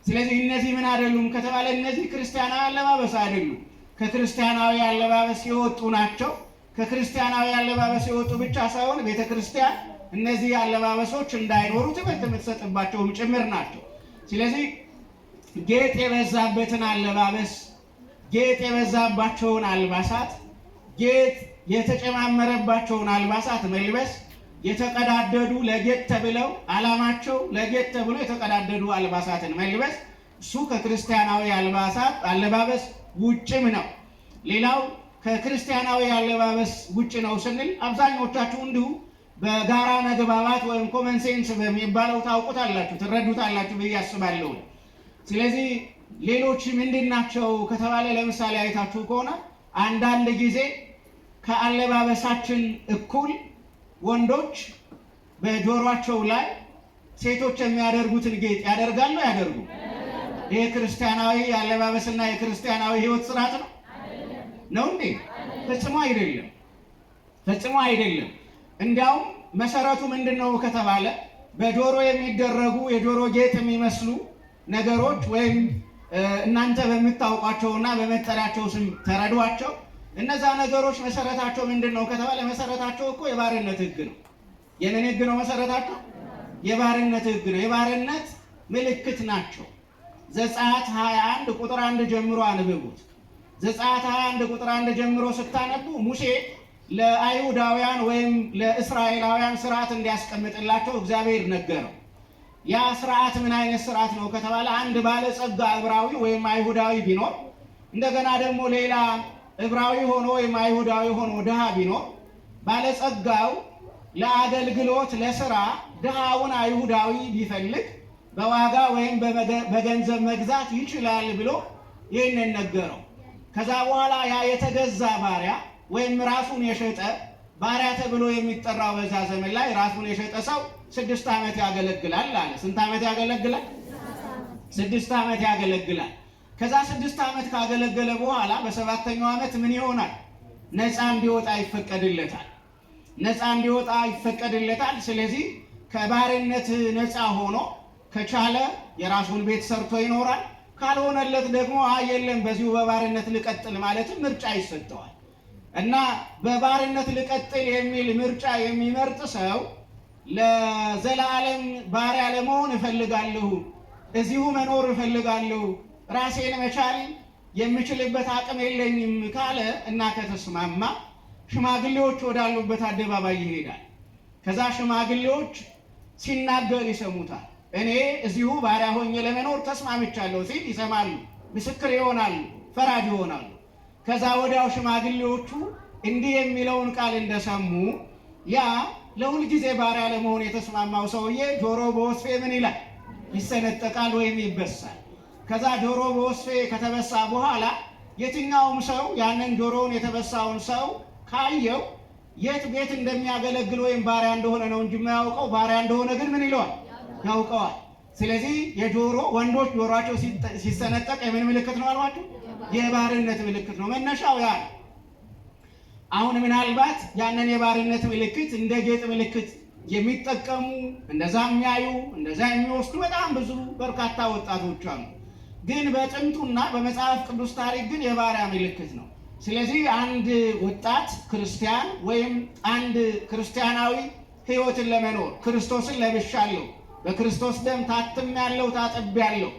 ስለዚህ እነዚህ ምን አይደሉም ከተባለ እነዚህ ክርስቲያናዊ አለባበስ አይደሉም። ከክርስቲያናዊ አለባበስ የወጡ ናቸው። ከክርስቲያናዊ አለባበስ የወጡ ብቻ ሳይሆን ቤተ ክርስቲያን እነዚህ አለባበሶች እንዳይኖሩ ትምህርት የምትሰጥባቸውም ጭምር ናቸው። ስለዚህ ጌጥ የበዛበትን አለባበስ፣ ጌጥ የበዛባቸውን አልባሳት፣ ጌጥ የተጨማመረባቸውን አልባሳት መልበስ፣ የተቀዳደዱ ለጌጥ ተብለው ዓላማቸው ለጌጥ ተብሎ የተቀዳደዱ አልባሳትን መልበስ እሱ ከክርስቲያናዊ አለባበስ ውጭም ነው። ሌላው ከክርስቲያናዊ አለባበስ ውጭ ነው ስንል አብዛኞቻችሁ እንዲሁ በጋራ መግባባት ወይም ኮመን ሴንስ በሚባለው ታውቁታላችሁ፣ ትረዱታላችሁ ብዬ አስባለሁ። ስለዚህ ሌሎች ምንድን ናቸው ከተባለ ለምሳሌ አይታችሁ ከሆነ አንዳንድ ጊዜ ከአለባበሳችን እኩል ወንዶች በጆሮአቸው ላይ ሴቶች የሚያደርጉትን ጌጥ ያደርጋሉ ያደርጉ? ይሄ ክርስቲያናዊ አለባበስና የክርስቲያናዊ ሕይወት ስርዓት ነው ነው እንዴ? ፈጽሞ አይደለም፣ ፈጽሞ አይደለም። እንዲያውም መሰረቱ ምንድነው ከተባለ በጆሮ የሚደረጉ የጆሮ ጌጥ የሚመስሉ ነገሮች ወይም እናንተ በምታውቋቸውና በመጠሪያቸው ስም ተረዷቸው። እነዛ ነገሮች መሰረታቸው ምንድን ነው ከተባለ መሰረታቸው እኮ የባርነት ሕግ ነው። የምን ሕግ ነው መሰረታቸው? የባርነት ሕግ ነው። የባርነት ምልክት ናቸው። ዘጸአት 21 ቁጥር 1 ጀምሮ አንብቡት። ዘጸአት 21 ቁጥር 1 ጀምሮ ስታነቡ ሙሴ ለአይሁዳውያን ወይም ለእስራኤላውያን ስርዓት እንዲያስቀምጥላቸው እግዚአብሔር ነገረው። ያ ስርዓት ምን አይነት ስርዓት ነው ከተባለ አንድ ባለጸጋ ዕብራዊ ወይም አይሁዳዊ ቢኖር፣ እንደገና ደግሞ ሌላ ዕብራዊ ሆኖ ወይም አይሁዳዊ ሆኖ ድሃ ቢኖር፣ ባለጸጋው ለአገልግሎት ለስራ ድሃውን አይሁዳዊ ቢፈልግ በዋጋ ወይም በገንዘብ መግዛት ይችላል ብሎ ይህንን ነገረው። ከዛ በኋላ ያ የተገዛ ባሪያ ወይም ራሱን የሸጠ ባሪያ ተብሎ የሚጠራው በዛ ዘመን ላይ ራሱን የሸጠ ሰው 6 ዓመት ያገለግላል አለ። ስንት ዓመት ያገለግላል? 6 ዓመት ያገለግላል። ከዛ 6 ዓመት ካገለገለ በኋላ በሰባተኛው ዓመት ምን ይሆናል? ነፃ እንዲወጣ ይፈቀድለታል። ነፃ እንዲወጣ ይፈቀድለታል። ስለዚህ ከባርነት ነፃ ሆኖ ከቻለ የራሱን ቤት ሰርቶ ይኖራል። ካልሆነለት ደግሞ የለም በዚሁ በባርነት ልቀጥል ማለትም ምርጫ ይሰጠዋል። እና በባርነት ልቀጥል የሚል ምርጫ የሚመርጥ ሰው ለዘላለም ባሪያ ለመሆን እፈልጋለሁ፣ እዚሁ መኖር እፈልጋለሁ፣ ራሴን መቻል የምችልበት አቅም የለኝም ካለ እና ከተስማማ ሽማግሌዎች ወዳሉበት አደባባይ ይሄዳል። ከዛ ሽማግሌዎች ሲናገር ይሰሙታል። እኔ እዚሁ ባሪያ ሆኜ ለመኖር ተስማምቻለሁ ሲል ይሰማሉ፣ ምስክር ይሆናሉ፣ ፈራጅ ይሆናሉ። ከዛ ወዲያው ሽማግሌዎቹ እንዲህ የሚለውን ቃል እንደሰሙ ያ ለሁል ጊዜ ባሪያ ለመሆን የተስማማው ሰውዬ ጆሮ በወስፌ ምን ይላል? ይሰነጠቃል ወይም ይበሳል። ከዛ ጆሮ በወስፌ ከተበሳ በኋላ የትኛውም ሰው ያንን ጆሮውን የተበሳውን ሰው ካየው የት ቤት እንደሚያገለግል ወይም ባሪያ እንደሆነ ነው እንጂ የማያውቀው፣ ባሪያ እንደሆነ ግን ምን ይለዋል? ያውቀዋል። ስለዚህ የጆሮ ወንዶች ጆሮአቸው ሲሰነጠቅ የምን ምልክት ነው አልኳችሁ? የባርነት ምልክት ነው። መነሻው ያ። አሁን ምናልባት ያንን የባርነት ምልክት እንደ ጌጥ ምልክት የሚጠቀሙ እንደዛ የሚያዩ እንደዛ የሚወስዱ በጣም ብዙ በርካታ ወጣቶች አሉ። ግን በጥንቱና በመጽሐፍ ቅዱስ ታሪክ ግን የባሪያ ምልክት ነው። ስለዚህ አንድ ወጣት ክርስቲያን ወይም አንድ ክርስቲያናዊ ሕይወትን ለመኖር ክርስቶስን ለብሻለሁ፣ በክርስቶስ ደም ታትሜያለሁ፣ ታጥቤያለሁ፣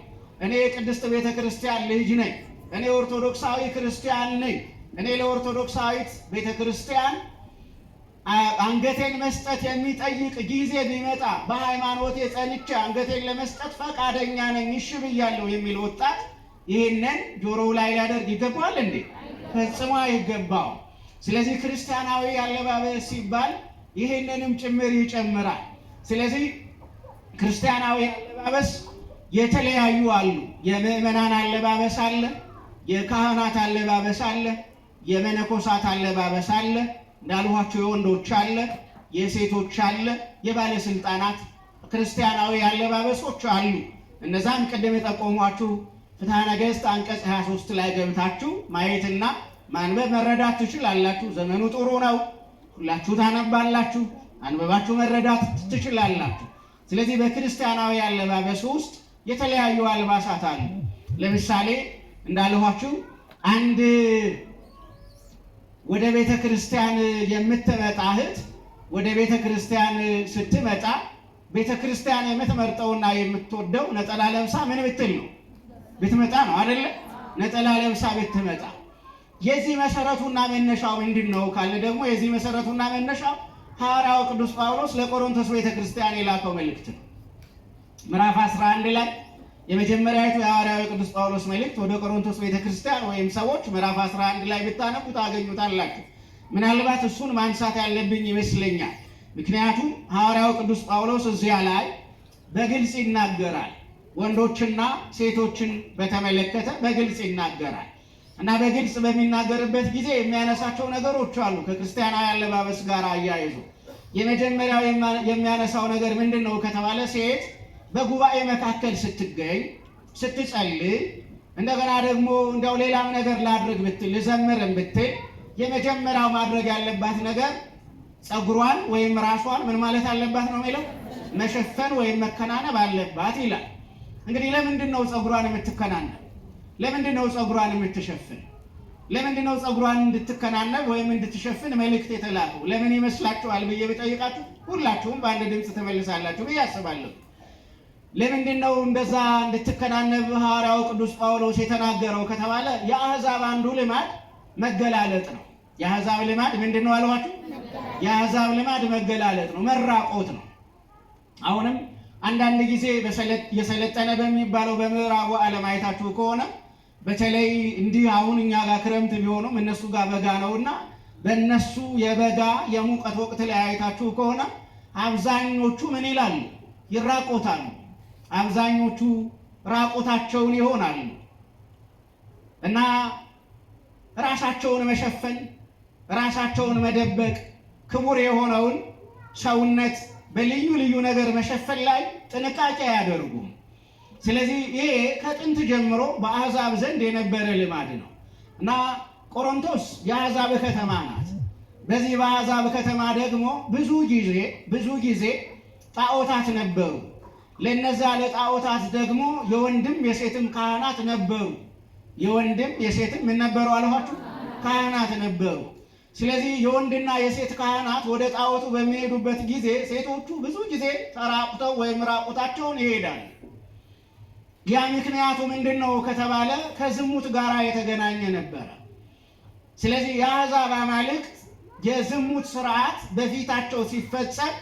እኔ የቅድስት ቤተ ክርስቲያን ልጅ ነኝ፣ እኔ ኦርቶዶክሳዊ ክርስቲያን ነኝ፣ እኔ ለኦርቶዶክሳዊት ቤተ ክርስቲያን አንገቴን መስጠት የሚጠይቅ ጊዜ ቢመጣ በሃይማኖቴ ጸንቼ አንገቴን ለመስጠት ፈቃደኛ ነኝ፣ እሺ ብያለሁ የሚል ወጣት ይህንን ጆሮው ላይ ሊያደርግ ይገባዋል እንዴ? ፈጽሞ አይገባው። ስለዚህ ክርስቲያናዊ አለባበስ ሲባል ይህንንም ጭምር ይጨምራል። ስለዚህ ክርስቲያናዊ አለባበስ የተለያዩ አሉ። የምዕመናን አለባበስ አለ፣ የካህናት አለባበስ አለ፣ የመነኮሳት አለባበስ አለ፣ እንዳልኋቸው የወንዶች አለ፣ የሴቶች አለ፣ የባለስልጣናት ክርስቲያናዊ አለባበሶች አሉ። እነዛም ቅድም የጠቆሟችሁ ፍትሐ ነገሥት አንቀጽ 23 ላይ ገብታችሁ ማየትና ማንበብ መረዳት ትችላላችሁ። ዘመኑ ጥሩ ነው፣ ሁላችሁ ታነባላችሁ፣ አንበባችሁ መረዳት ትችላላችሁ። ስለዚህ በክርስቲያናዊ አለባበስ ውስጥ የተለያዩ አልባሳት አሉ። ለምሳሌ እንዳልኋችሁ አንድ ወደ ቤተ ክርስቲያን የምትመጣ እህት ወደ ቤተ ክርስቲያን ስትመጣ ቤተ ክርስቲያን የምትመርጠውና የምትወደው ነጠላ ለብሳ ምን ብትል ነው? ብትመጣ ነው አይደለ? ነጠላ ለብሳ ብትመጣ። የዚህ መሰረቱና መነሻው ምንድን ነው ካለ ደግሞ የዚህ መሰረቱና መነሻው ሐዋርያው ቅዱስ ጳውሎስ ለቆሮንቶስ ቤተ ክርስቲያን የላከው መልእክት ነው። ምዕራፍ 11 ላይ የመጀመሪያዊቱ የሐዋርያው ቅዱስ ጳውሎስ መልእክት ወደ ቆሮንቶስ ቤተ ክርስቲያን ወይም ሰዎች ምዕራፍ 11 ላይ ብታነቡ ታገኙታላችሁ። ምናልባት እሱን ማንሳት ያለብኝ ይመስለኛል። ምክንያቱም ሐዋርያው ቅዱስ ጳውሎስ እዚያ ላይ በግልጽ ይናገራል። ወንዶችና ሴቶችን በተመለከተ በግልጽ ይናገራል እና በግልጽ በሚናገርበት ጊዜ የሚያነሳቸው ነገሮች አሉ ከክርስቲያናዊ አለባበስ ጋር አያይዞ። የመጀመሪያው የሚያነሳው ነገር ምንድን ነው ከተባለ ሴት በጉባኤ መካከል ስትገኝ ስትጸልይ፣ እንደገና ደግሞ እንዲያው ሌላም ነገር ላድርግ ብትል ልዘምርም ብትል የመጀመሪያው ማድረግ ያለባት ነገር ፀጉሯን ወይም ራሷን ምን ማለት አለባት ነው የሚለው? መሸፈን ወይም መከናነብ አለባት ይላል። እንግዲህ ለምንድን ነው ፀጉሯን የምትከናነብ? ለምንድን ነው ፀጉሯን የምትሸፍን? ለምንድን ነው ፀጉሯን እንድትከናነብ ወይም እንድትሸፍን መልእክት የተላከው? ለምን ይመስላችኋል ብዬ ብጠይቃችሁ ሁላችሁም በአንድ ድምፅ ትመልሳላችሁ ብዬ አስባለሁ። ለምንድን ነው እንደዛ እንድትከናነብ ሐዋርያው ቅዱስ ጳውሎስ የተናገረው ከተባለ የአሕዛብ አንዱ ልማድ መገላለጥ ነው። የአሕዛብ ልማድ ምንድን ነው አልኋችሁ? የአሕዛብ ልማድ መገላለጥ ነው፣ መራቆት ነው። አሁንም አንዳንድ ጊዜ የሰለጠነ በሚባለው በምዕራቡ ዓለም አይታችሁ ከሆነ በተለይ እንዲህ አሁን እኛ ጋር ክረምት ቢሆኑም እነሱ ጋር በጋ ነውና በእነሱ የበጋ የሙቀት ወቅት ላይ አይታችሁ ከሆነ አብዛኞቹ ምን ይላሉ? ይራቆታሉ። አብዛኞቹ ራቆታቸውን ይሆናሉ እና ራሳቸውን መሸፈን፣ ራሳቸውን መደበቅ፣ ክቡር የሆነውን ሰውነት በልዩ ልዩ ነገር መሸፈን ላይ ጥንቃቄ አያደርጉም። ስለዚህ ይሄ ከጥንት ጀምሮ በአሕዛብ ዘንድ የነበረ ልማድ ነው እና ቆሮንቶስ የአሕዛብ ከተማ ናት። በዚህ በአሕዛብ ከተማ ደግሞ ብዙ ጊዜ ጣዖታት ነበሩ። ለነዛ ለጣዖታት ደግሞ የወንድም የሴትም ካህናት ነበሩ። የወንድም የሴትም ምን ነበሩ አልኋችሁ? ካህናት ነበሩ። ስለዚህ የወንድና የሴት ካህናት ወደ ጣዖቱ በሚሄዱበት ጊዜ ሴቶቹ ብዙ ጊዜ ተራቁተው ወይም ራቁታቸውን ይሄዳሉ። ያ ምክንያቱ ምንድን ነው ከተባለ ከዝሙት ጋር የተገናኘ ነበረ። ስለዚህ የአሕዛብ አማልክት የዝሙት ስርዓት በፊታቸው ሲፈጸም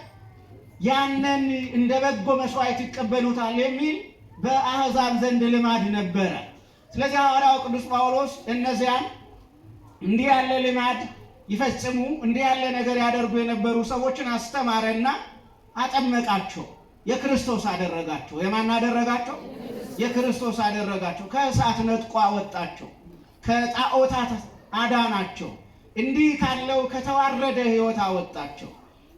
ያንን እንደ በጎ መስዋዕት ይቀበሉታል የሚል በአሕዛብ ዘንድ ልማድ ነበረ። ስለዚህ ሐዋርያው ቅዱስ ጳውሎስ እነዚያን እንዲህ ያለ ልማድ ይፈጽሙ እንዲህ ያለ ነገር ያደርጉ የነበሩ ሰዎችን አስተማረና አጠመቃቸው። የክርስቶስ አደረጋቸው። የማን አደረጋቸው? የክርስቶስ አደረጋቸው። ከእሳት ነጥቆ አወጣቸው። ከጣዖታት አዳናቸው። እንዲህ ካለው ከተዋረደ ሕይወት አወጣቸው።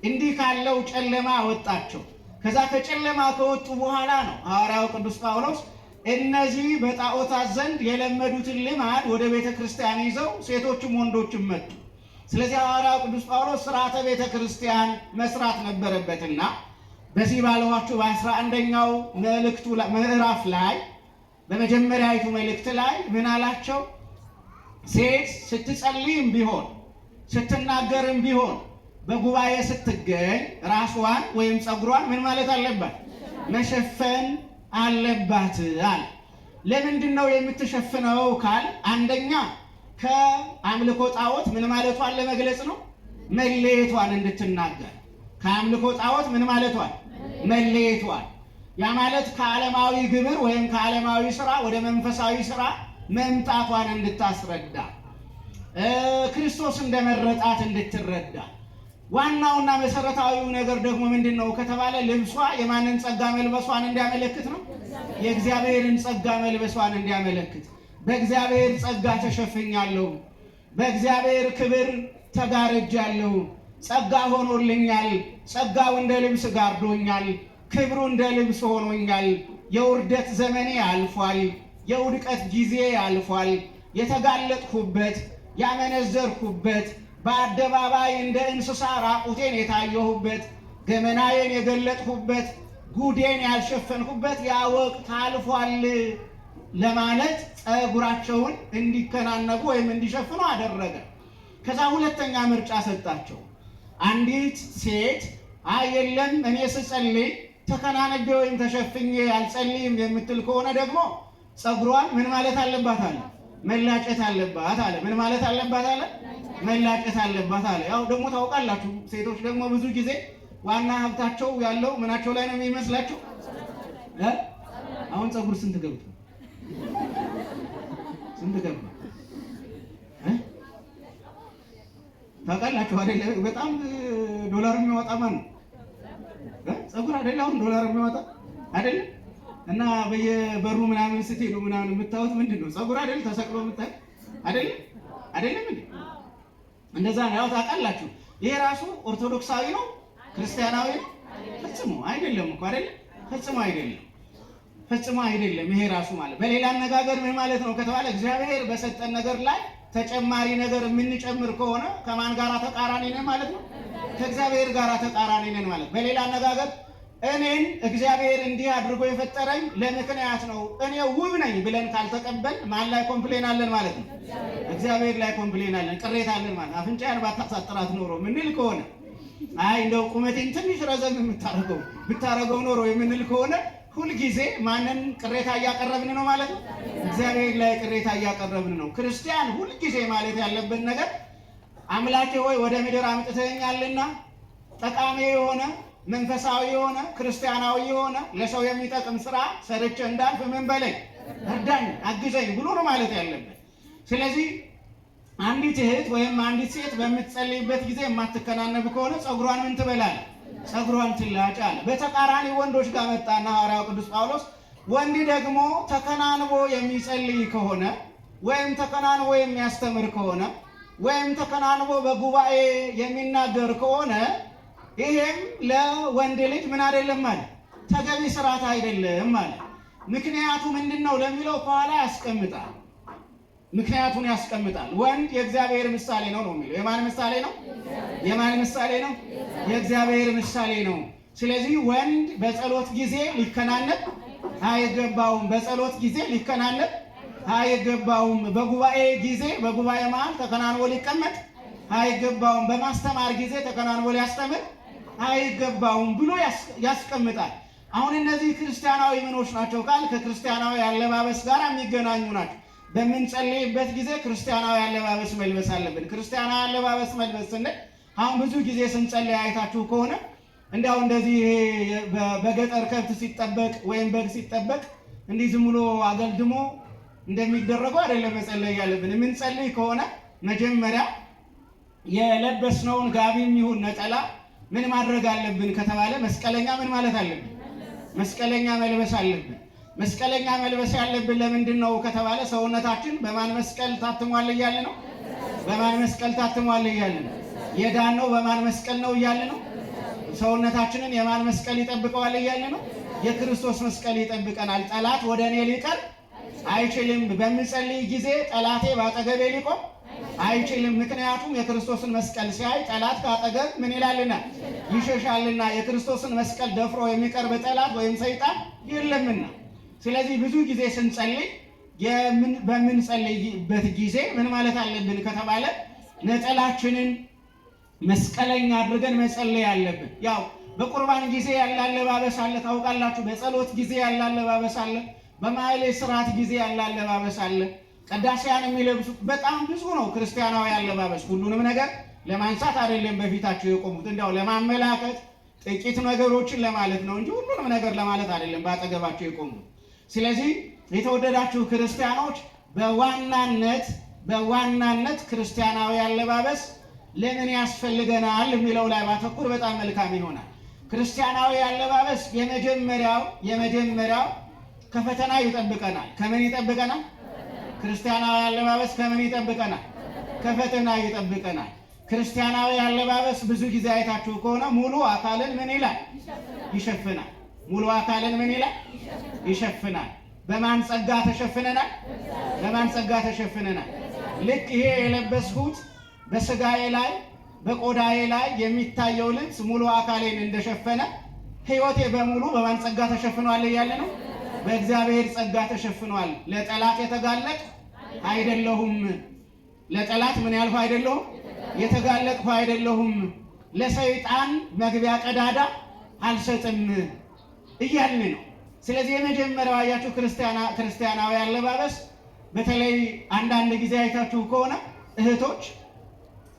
እንዲህ ካለው ጨለማ አወጣቸው። ከዛ ከጨለማ ከወጡ በኋላ ነው ሐዋርያው ቅዱስ ጳውሎስ እነዚህ በጣዖታት ዘንድ የለመዱትን ልማድ ወደ ቤተ ክርስቲያን ይዘው ሴቶችም ወንዶችም መጡ። ስለዚህ ሐዋርያው ቅዱስ ጳውሎስ ሥርዓተ ቤተ ክርስቲያን መስራት ነበረበትና በዚህ ባለኋችሁ በ11ኛው መልእክቱ ምዕራፍ ላይ በመጀመሪያይቱ መልእክት ላይ ምን አላቸው? ሴት ስትጸልይም ቢሆን ስትናገርም ቢሆን በጉባኤ ስትገኝ ራስዋን ወይም ፀጉሯን ምን ማለት አለባት? መሸፈን አለባት አለ። ለምንድን ነው የምትሸፍነው ካል አንደኛ ከአምልኮ ጣዖት ምን ማለቷን ለመግለጽ ነው፣ መለየቷን እንድትናገር። ከአምልኮ ጣዖት ምን ማለቷን? መለየቷን። ያ ማለት ከዓለማዊ ግብር ወይም ከዓለማዊ ስራ ወደ መንፈሳዊ ስራ መምጣቷን እንድታስረዳ፣ ክርስቶስ እንደመረጣት እንድትረዳ። ዋናውና መሰረታዊው ነገር ደግሞ ምንድን ነው ከተባለ ልብሷ የማንን ጸጋ መልበሷን እንዲያመለክት ነው? የእግዚአብሔርን ጸጋ መልበሷን እንዲያመለክት። በእግዚአብሔር ጸጋ ተሸፍኛለሁ፣ በእግዚአብሔር ክብር ተጋርጃለሁ፣ ጸጋ ሆኖልኛል፣ ጸጋው እንደ ልብስ ጋርዶኛል፣ ክብሩ እንደ ልብስ ሆኖኛል። የውርደት ዘመኔ አልፏል፣ የውድቀት ጊዜ አልፏል። የተጋለጥኩበት ያመነዘርኩበት በአደባባይ እንደ እንስሳ ራቁቴን የታየሁበት ገመናዬን የገለጥሁበት ጉዴን ያልሸፈንሁበት ያ ወቅት አልፏል ለማለት ፀጉራቸውን እንዲከናነቡ ወይም እንዲሸፍኑ አደረገ። ከዛ ሁለተኛ ምርጫ ሰጣቸው። አንዲት ሴት የለም እኔ ስጸልይ ተከናንቤ ወይም ተሸፍኜ አልጸልይም የምትል ከሆነ ደግሞ ፀጉሯን ምን ማለት አለባት አለ? መላጨት አለባት አለ። ምን ማለት አለባት አለ? መላጨት አለባት አለ። ያው ደግሞ ታውቃላችሁ ሴቶች ደግሞ ብዙ ጊዜ ዋና ሀብታቸው ያለው ምናቸው ላይ ነው የሚመስላቸው? አሁን ፀጉር ስንት ገብቶ ስንት ገባ ታውቃላችሁ አይደል? በጣም ዶላር የሚያወጣ ማን ነው? ፀጉር አይደል? አሁን ዶላር የሚያወጣ አይደል? እና በየበሩ ምናምን ስትሄዱ ምናምን የምታዩት ምንድን ነው? ፀጉር አይደል? ተሰቅሎ የምታይ አይደል? አይደለም እንዴ? እንደዛ ነው። ያው ታውቃላችሁ ይሄ ራሱ ኦርቶዶክሳዊ ነው ክርስቲያናዊ ነው? ፈጽሞ አይደለም እኮ አይደል? ፈጽሞ አይደለም፣ ፈጽሞ አይደለም። ይሄ ራሱ ማለት በሌላ አነጋገር ምን ማለት ነው ከተባለ እግዚአብሔር በሰጠን ነገር ላይ ተጨማሪ ነገር የምንጨምር ከሆነ ከማን ጋራ ተቃራኒ ነን ማለት ነው? ከእግዚአብሔር ጋራ ተቃራኒ ነን ማለት። በሌላ አነጋገር እኔን እግዚአብሔር እንዲህ አድርጎ የፈጠረኝ ለምክንያት ነው፣ እኔ ውብ ነኝ ብለን ካልተቀበል ማን ላይ ኮምፕሌን አለን ማለት ነው? እግዚአብሔር ላይ ኮምፕሌን አለን፣ ቅሬታ አለን ማለት። አፍንጫዬን ባታሳጥራት ኖሮ ምንል ከሆነ አይ እንደው ቁመቴን ትንሽ ረዘም ብታረገው ኖሮ የምንል ከሆነ ሁልጊዜ ማንን ቅሬታ እያቀረብን ነው ማለት ነው? እግዚአብሔር ላይ ቅሬታ እያቀረብን ነው። ክርስቲያን ሁልጊዜ ማለት ያለብን ነገር አምላኬ ሆይ ወደ ምድር አምጥተኸኛልና ጠቃሚ የሆነ መንፈሳዊ የሆነ ክርስቲያናዊ የሆነ ለሰው የሚጠቅም ስራ ሰርቼ እንዳልፍ ምን በለኝ፣ እርዳኝ፣ አግዘኝ ብሎ ነው ማለት ያለብን። ስለዚህ አንዲት እህት ወይም አንዲት ሴት በምትጸልይበት ጊዜ የማትከናነብ ከሆነ ጸጉሯን ምን ትበላል? ጸጉሯን ትላጭ አለ። በተቃራኒ ወንዶች ጋር መጣና ሐዋርያው ቅዱስ ጳውሎስ ወንድ ደግሞ ተከናንቦ የሚጸልይ ከሆነ ወይም ተከናንቦ የሚያስተምር ከሆነ ወይም ተከናንቦ በጉባኤ የሚናገር ከሆነ ይሄም ለወንድ ልጅ ምን አይደለም ማለት ተገቢ ስርዓት አይደለም ማለት። ምክንያቱ ምንድነው ለሚለው ከኋላ ያስቀምጣል። ምክንያቱን ያስቀምጣል። ወንድ የእግዚአብሔር ምሳሌ ነው የሚለው። የማን ምሳሌ ነው? የማን ምሳሌ ነው? የእግዚአብሔር ምሳሌ ነው። ስለዚህ ወንድ በጸሎት ጊዜ ሊከናነብ አይገባውም። በጸሎት ጊዜ ሊከናነብ አይገባውም። በጉባኤ ጊዜ በጉባኤ መሃል ተከናንቦ ሊቀመጥ አይገባውም። በማስተማር ጊዜ ተከናንቦ ሊያስተምር አይገባውም ብሎ ያስቀምጣል። አሁን እነዚህ ክርስቲያናዊ ምኖች ናቸው ካል ከክርስቲያናዊ አለባበስ ጋር የሚገናኙ ናቸው። በምንጸልይበት ጊዜ ክርስቲያናዊ አለባበስ መልበስ አለብን። ክርስቲያናዊ አለባበስ መልበስ ስንል አሁን ብዙ ጊዜ ስንጸልይ አይታችሁ ከሆነ እንዲያው እንደዚህ በገጠር ከብት ሲጠበቅ ወይም በግ ሲጠበቅ እንዲህ ዝም ብሎ አገልድሞ እንደሚደረገው አይደለም መጸለይ ያለብን። የምንጸልይ ከሆነ መጀመሪያ የለበስነውን ጋቢም ይሁን ነጠላ ምን ማድረግ አለብን ከተባለ መስቀለኛ ምን ማለት አለብን? መስቀለኛ መልበስ አለብን። መስቀለኛ መልበስ ያለብን ለምንድን ነው ከተባለ ሰውነታችን በማን መስቀል ታትሟል እያለ ነው? በማን መስቀል ታትሟል እያለ ነው? የዳነው በማን መስቀል ነው እያለ ነው? ሰውነታችንን የማን መስቀል ይጠብቀዋል እያለ ነው? የክርስቶስ መስቀል ይጠብቀናል። ጠላት ወደ እኔ ሊቀርብ አይችልም። በምጸልይ ጊዜ ጠላቴ ባጠገቤ ሊቆም አይችልም። ምክንያቱም የክርስቶስን መስቀል ሲያይ ጠላት ካጠገብ ምን ይላልና ይሸሻልና። የክርስቶስን መስቀል ደፍሮ የሚቀርብ ጠላት ወይም ሰይጣን የለምና። ስለዚህ ብዙ ጊዜ ስንጸልይ በምንጸልይበት ጊዜ ምን ማለት አለብን ከተባለ ነጠላችንን መስቀለኛ አድርገን መጸለይ አለብን። ያው በቁርባን ጊዜ ያለ አለባበስ አለ ታውቃላችሁ። በጸሎት ጊዜ ያለ አለባበስ አለ። በማህሌት ስርዓት ጊዜ ያለ አለባበስ አለ። ቅዳሴያን የሚለብሱት በጣም ብዙ ነው። ክርስቲያናዊ አለባበስ ሁሉንም ነገር ለማንሳት አይደለም በፊታቸው የቆሙት፣ እንዲያው ለማመላከት ጥቂት ነገሮችን ለማለት ነው እንጂ ሁሉንም ነገር ለማለት አይደለም በአጠገባቸው የቆሙት። ስለዚህ የተወደዳችሁ ክርስቲያኖች በዋናነት ክርስቲያናዊ አለባበስ ለምን ያስፈልገናል የሚለው ላይ ባተኩር በጣም መልካም ይሆናል። ክርስቲያናዊ አለባበስ የመጀመሪያው ከፈተና ይጠብቀናል። ከምን ይጠብቀናል? ክርስቲያናዊ አለባበስ ከምን ይጠብቀናል? ከፈተና ይጠብቀናል። ክርስቲያናዊ አለባበስ ብዙ ጊዜ አይታችሁ ከሆነ ሙሉ አካልን ምን ይላል? ይሸፍናል። ሙሉ አካልን ምን ይላል? ይሸፍናል። በማን ጸጋ ተሸፍነናል? በማን ጸጋ ተሸፍነናል? ልክ ይሄ የለበስኩት በስጋዬ ላይ በቆዳዬ ላይ የሚታየው ልብስ ሙሉ አካሌን እንደሸፈነ ሕይወቴ በሙሉ በማን ጸጋ ተሸፍኗል እያለ ነው? በእግዚአብሔር ጸጋ ተሸፍኗል። ለጠላት የተጋለጥኩ አይደለሁም። ለጠላት ምን ያልኩ አይደለሁም? የተጋለጥኩ አይደለሁም። ለሰይጣን መግቢያ ቀዳዳ አልሰጥም እያልን ነው። ስለዚህ የመጀመሪያው አያችሁ ክርስቲያናዊ አለባበስ በተለይ አንዳንድ ጊዜ አይታችሁ ከሆነ እህቶች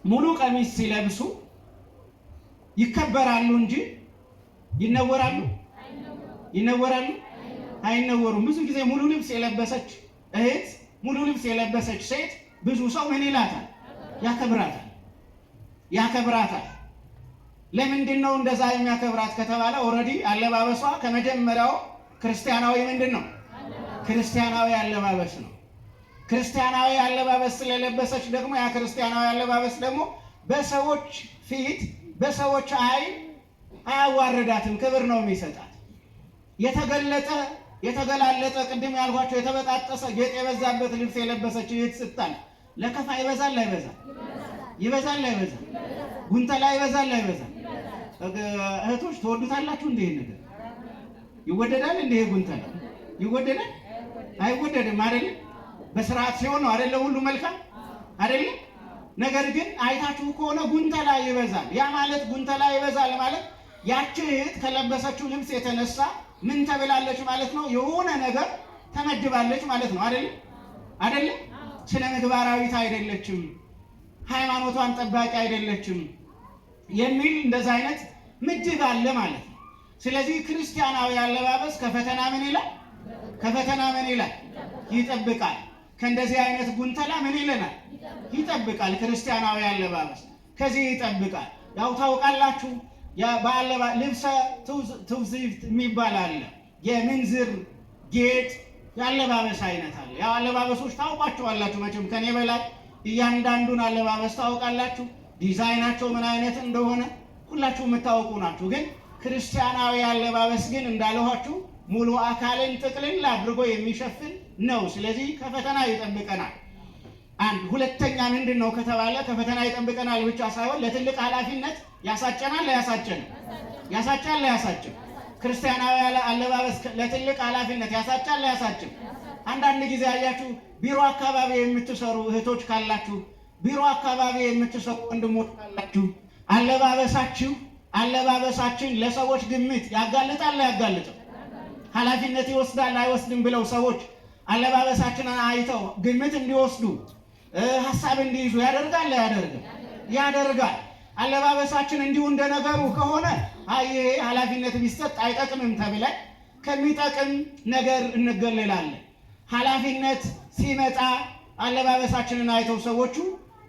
ሙሉ ቀሚስ ሲለብሱ ይከበራሉ እንጂ ይነወራሉ? ይነወራሉ? አይነወሩም። ብዙ ጊዜ ሙሉ ልብስ የለበሰች እህት፣ ሙሉ ልብስ የለበሰች ሴት ብዙ ሰው ምን ይላታል? ያከብራታል። ለምንድን ነው እንደዛ የሚያከብራት ከተባለ ኦልሬዲ አለባበሷ ከመጀመሪያው ክርስቲያናዊ ምንድን ነው? ክርስቲያናዊ አለባበስ ነው። ክርስቲያናዊ አለባበስ ስለለበሰች ደግሞ ያ ክርስቲያናዊ አለባበስ ደግሞ በሰዎች ፊት በሰዎች አይን አያዋርዳትም፣ ክብር ነው የሚሰጣት። የተገላለጠ ቅድም ያልኳቸው የተበጣጠሰ ጌጥ የበዛበት ልብስ የለበሰች እህት ስታል ለከፋ ይበዛል አይበዛም? ይበዛል አይበዛም? ጉንተላ ይበዛል አይበዛም? እህቶች ትወዱታላችሁ እንዴ? ነገር ይወደዳል እንዴ? ጉንተላ ይወደዳል? አይወደድም አይደል? በስርዓት ሲሆን ነው አይደል? ሁሉ መልካም አይደል? ነገር ግን አይታችሁ ከሆነ ጉንተላ ይበዛል። ያ ማለት ጉንተላ ይበዛል ማለት ያቺ እህት ከለበሰችው ልብስ የተነሳ ምን ተብላለች ማለት ነው? የሆነ ነገር ተመድባለች ማለት ነው አይደል? አይደል? ስነ ምግባራዊት አይደለችም፣ ሃይማኖቷን ጠባቂ አይደለችም የሚል እንደዛ አይነት ምድብ አለ ማለት ነው። ስለዚህ ክርስቲያናዊ አለባበስ ከፈተና ምን ይላል? ከፈተና ምን ይላል? ይጠብቃል። ከእንደዚህ አይነት ጉንተላ ምን ይለናል? ይጠብቃል። ክርስቲያናዊ አለባበስ ከዚህ ይጠብቃል። ያው ታውቃላችሁ ልብሰ ትውዝፍት የሚባል አለ። የምንዝር ጌጥ የአለባበስ አይነት አለ። ያው አለባበሶች ታውቋቸዋላችሁ መቼም ከኔ በላይ እያንዳንዱን አለባበስ ታውቃላችሁ። ዲዛይናቸው ምን አይነት እንደሆነ ሁላችሁ የምታውቁ ናችሁ። ግን ክርስቲያናዊ አለባበስ ግን እንዳልኋችሁ ሙሉ አካልን ጥቅልል አድርጎ የሚሸፍን ነው። ስለዚህ ከፈተና ይጠብቀናል። አንድ ሁለተኛ ምንድን ነው ከተባለ ከፈተና ይጠብቀናል ብቻ ሳይሆን ለትልቅ ኃላፊነት ያሳጨናል። ያሳጫል። ክርስቲያናዊ አለባበስ ለትልቅ ኃላፊነት ያሳጫል። አንዳንድ ጊዜ አያችሁ ቢሮ አካባቢ የምትሰሩ እህቶች ካላችሁ፣ ቢሮ አካባቢ የምትሰሩ ወንድሞች ካላችሁ አለባበሳችን ለሰዎች ግምት ያጋልጣል አያጋልጥም? ኃላፊነት ይወስዳል አይወስድም ብለው ሰዎች አለባበሳችንን አይተው ግምት እንዲወስዱ ሐሳብ እንዲይዙ ያደርጋል አያደርግም? ያደርጋል። አለባበሳችን እንዲሁ እንደነገሩ ከሆነ ይሄ ኃላፊነት ቢሰጥ አይጠቅምም ተብለን ከሚጠቅም ነገር እንገለላለን። ኃላፊነት ሲመጣ አለባበሳችንን አይተው ሰዎቹ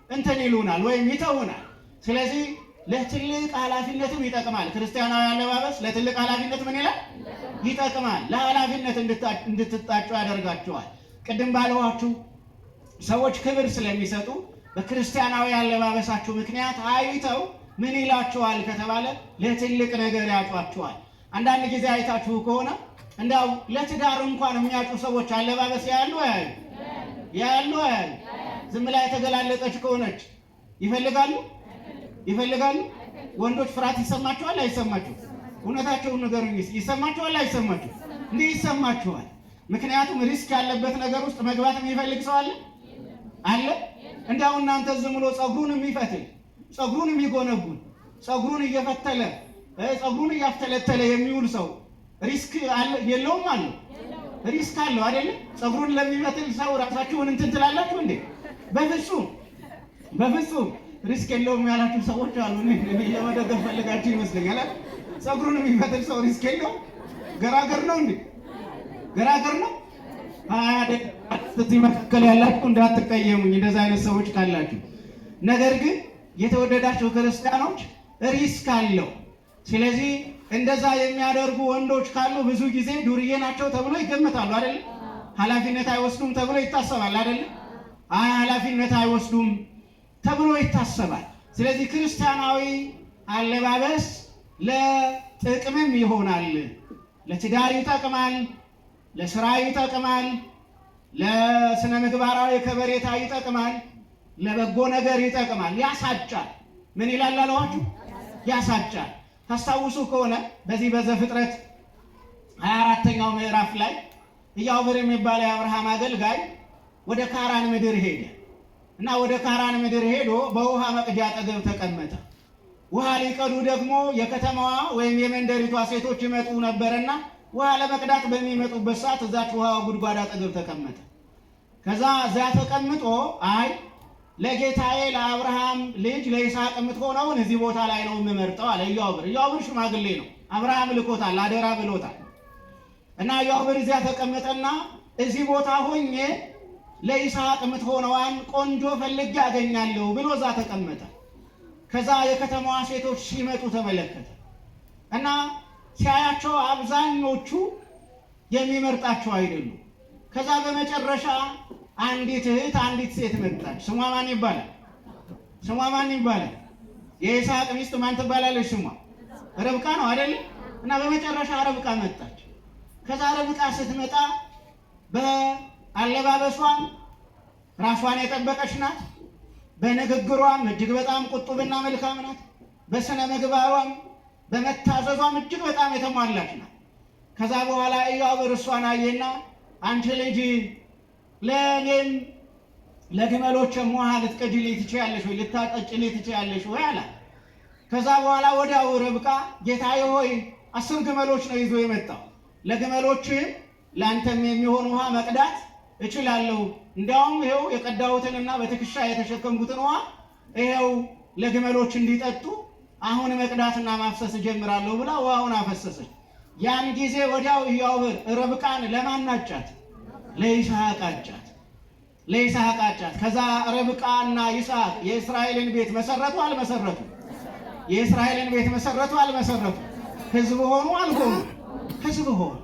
እንትን ይሉናል ወይም ይተውናል። ስለዚህ ለትልቅ ኃላፊነትም ይጠቅማል። ክርስቲያናዊ አለባበስ ለትልቅ ኃላፊነት ምን ይላል? ይጠቅማል። ለኃላፊነት እንድትጣጩ ያደርጋቸዋል። ቅድም ባለኋችሁ ሰዎች ክብር ስለሚሰጡ በክርስቲያናዊ አለባበሳችሁ ምክንያት አይተው ምን ይላችኋል ከተባለ ለትልቅ ነገር ያጯችኋል። አንዳንድ ጊዜ አይታችሁ ከሆነ እንዳው ለትዳር እንኳን የሚያጩ ሰዎች አለባበስ ያሉ ዝም ብላ የተገላለጠች ከሆነች ይፈልጋሉ። ወንዶች ፍርሃት ይሰማቸዋል አይሰማቸው? እውነታቸውን ንገሩኝ። ይሰማቸዋል አይሰማቸው? እንዲህ ይሰማቸዋል። ምክንያቱም ሪስክ ያለበት ነገር ውስጥ መግባት የሚፈልግ ሰው አለ? እንዲያው እናንተ ዝም ብሎ ፀጉሩን የሚፈትል ፀጉሩን የሚጎነጉን ፀጉሩን እየፈተለ ፀጉሩን እያፍተለተለ የሚውል ሰው ሪስክ የለውም? አለው። ሪስክ አለው አይደል? ፀጉሩን ለሚፈትል ሰው ራሳችሁን እንትን ትላላችሁ እንዴ? በፍጹም ሪስክ የለውም ያላችሁ ሰዎች አሉ። እኔ ለመደገፍ ፈልጋችሁ ይመስለኛል። ፀጉሩን የሚፈትል ሰው ሪስክ የለውም? ገራገር ነው እንዴ? ገራገር ነው። እዚህ መካከል ያላችሁ እንዳትቀየሙኝ እንደዛ አይነት ሰዎች ካላችሁ። ነገር ግን የተወደዳችሁ ክርስቲያኖች ሪስክ አለው። ስለዚህ እንደዛ የሚያደርጉ ወንዶች ካሉ ብዙ ጊዜ ዱርዬ ናቸው ተብሎ ይገመታሉ አይደል? ኃላፊነት አይወስዱም ተብሎ ይታሰባል አይደል? ኃላፊነት አይወስዱም ተብሎ ይታሰባል። ስለዚህ ክርስቲያናዊ አለባበስ ለጥቅምም ይሆናል። ለትዳር ይጠቅማል፣ ለስራ ይጠቅማል፣ ለስነ ምግባራዊ ከበሬታ ይጠቅማል፣ ለበጎ ነገር ይጠቅማል። ያሳጫል። ምን ይላል አለዋችሁ? ያሳጫል። ታስታውሱ ከሆነ በዚህ በዘፍጥረት 24ኛው ምዕራፍ ላይ ኢያዕብር የሚባል የአብርሃም አገልጋይ ወደ ካራን ምድር ሄደ እና ወደ ካራን ምድር ሄዶ በውሃ መቅጃ አጠገብ ተቀመጠ። ውሃ ሊቀዱ ደግሞ የከተማዋ ወይም የመንደሪቷ ሴቶች ይመጡ ነበርና ውሃ ለመቅዳት በሚመጡበት ሰዓት እዛች ውሃ ጉድጓድ አጠገብ ተቀመጠ። ከዛ እዚያ ተቀምጦ አይ ለጌታዬ ለአብርሃም ልጅ ለይስሐቅ የምትሆነውን እዚህ ቦታ ላይ ነው የምመርጠው አለ ኢያዕብር። ኢያዕብር ሽማግሌ ነው። አብርሃም ልኮታል፣ አደራ ብሎታል። እና ኢያዕብር እዚያ ተቀመጠና እዚህ ቦታ ሆኜ ለይስሐቅ የምትሆነዋን ቆንጆ ፈልጌ አገኛለሁ ብሎ እዛ ተቀመጠ። ከዛ የከተማዋ ሴቶች ሲመጡ ተመለከተ እና ሲያያቸው አብዛኞቹ የሚመርጣቸው አይደሉም። ከዛ በመጨረሻ አንዲት ሴት መጣች። ስሟ ማን ይባላል? የይስሐቅ ሚስት ማን ትባላለች? ስሟ ርብቃ ነው አይደል? እና በመጨረሻ ርብቃ መጣች። ከዛ ርብቃ ስትመጣ በአለባበሷም ራሷን የጠበቀች ናት። በንግግሯም እጅግ በጣም ቁጡብና መልካም ናት። በስነ ምግባሯም በመታዘዟም እጅግ በጣም የተሟላች ናት። ከዛ በኋላ ኢዮአብ እርሷን አየና አንቺ ልጅ ለእኔም ለግመሎችም ውሃ ልትቀጂልኝ ትችያለሽ ወይ? ልታጠጪልኝ ትችያለሽ ወይ አላት። ከዛ በኋላ ወዲያው ርብቃ ጌታዬ ሆይ 10 ግመሎች ነው ይዞ የመጣው፣ ለግመሎችም ለአንተም የሚሆን ውሃ መቅዳት እችላለሁ። እንዲያውም ይኸው የቀዳሁትንና በትከሻ የተሸከምኩትን ውሃ ይኸው ለግመሎች እንዲጠጡ አሁን መቅዳትና ማፍሰስ እጀምራለሁ ብላ ውሃውን አፈሰሰች። ያን ጊዜ ወዲያው ኢዮአብ ርብቃን ለማናጫት ለይስሐቅ አጫት። ከዛ ርብቃና ይስሐቅ የእስራኤልን ቤት መሰረቱ አልመሰረቱ? የእስራኤልን ቤት መሰረቱ አልመሰረቱ? ሕዝብ ሆኑ አልሆኑ? ሕዝብ ሆኑ።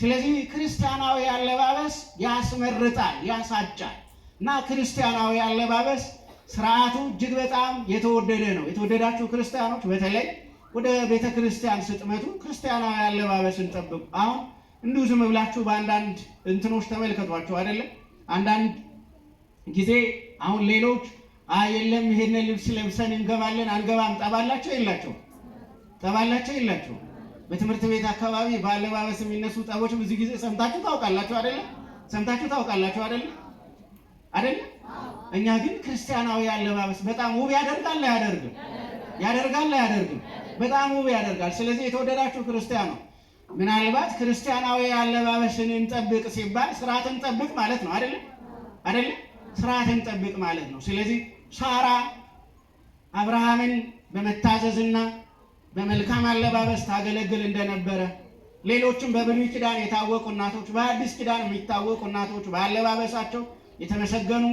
ስለዚህ ክርስቲያናዊ አለባበስ ያስመርጣል፣ ያሳጫል። እና ክርስቲያናዊ አለባበስ ስርዓቱ እጅግ በጣም የተወደደ ነው። የተወደዳችሁ ክርስቲያኖች በተለይ ወደ ቤተ ክርስቲያን ስትመጡ ክርስቲያናዊ አለባበስን ጠብቁ። አሁን እንዲሁ ዝም ብላችሁ በአንዳንድ እንትኖች ተመልከቷቸው አይደለም። አንዳንድ ጊዜ አሁን ሌሎች የለም ይሄን ልብስ ለብሰን እንገባለን አንገባም፣ ጠባላቸው የላቸው? በትምህርት ቤት አካባቢ በአለባበስ የሚነሱ ጠቦች ብዙ ጊዜ ሰምታችሁ ታውቃላችሁ አይደለም? እኛ ግን ክርስቲያናዊ አለባበስ በጣም ውብ ያደርጋል አያደርግም? በጣም ውብ ያደርጋል። ስለዚህ የተወደዳችሁ ክርስቲያኖች ምናልባት ክርስቲያናዊ አለባበስን እንጠብቅ ሲባል ስርዓትን ጠብቅ ማለት ነው አይደለም? ስርዓትን ጠብቅ ማለት ነው። ስለዚህ ሳራ አብርሃምን በመታዘዝና በመልካም አለባበስ ታገለግል እንደነበረ፣ ሌሎችም በብሉይ ኪዳን የታወቁ እናቶች፣ በአዲስ ኪዳን የሚታወቁ እናቶች በአለባበሳቸው የተመሰገኑ፣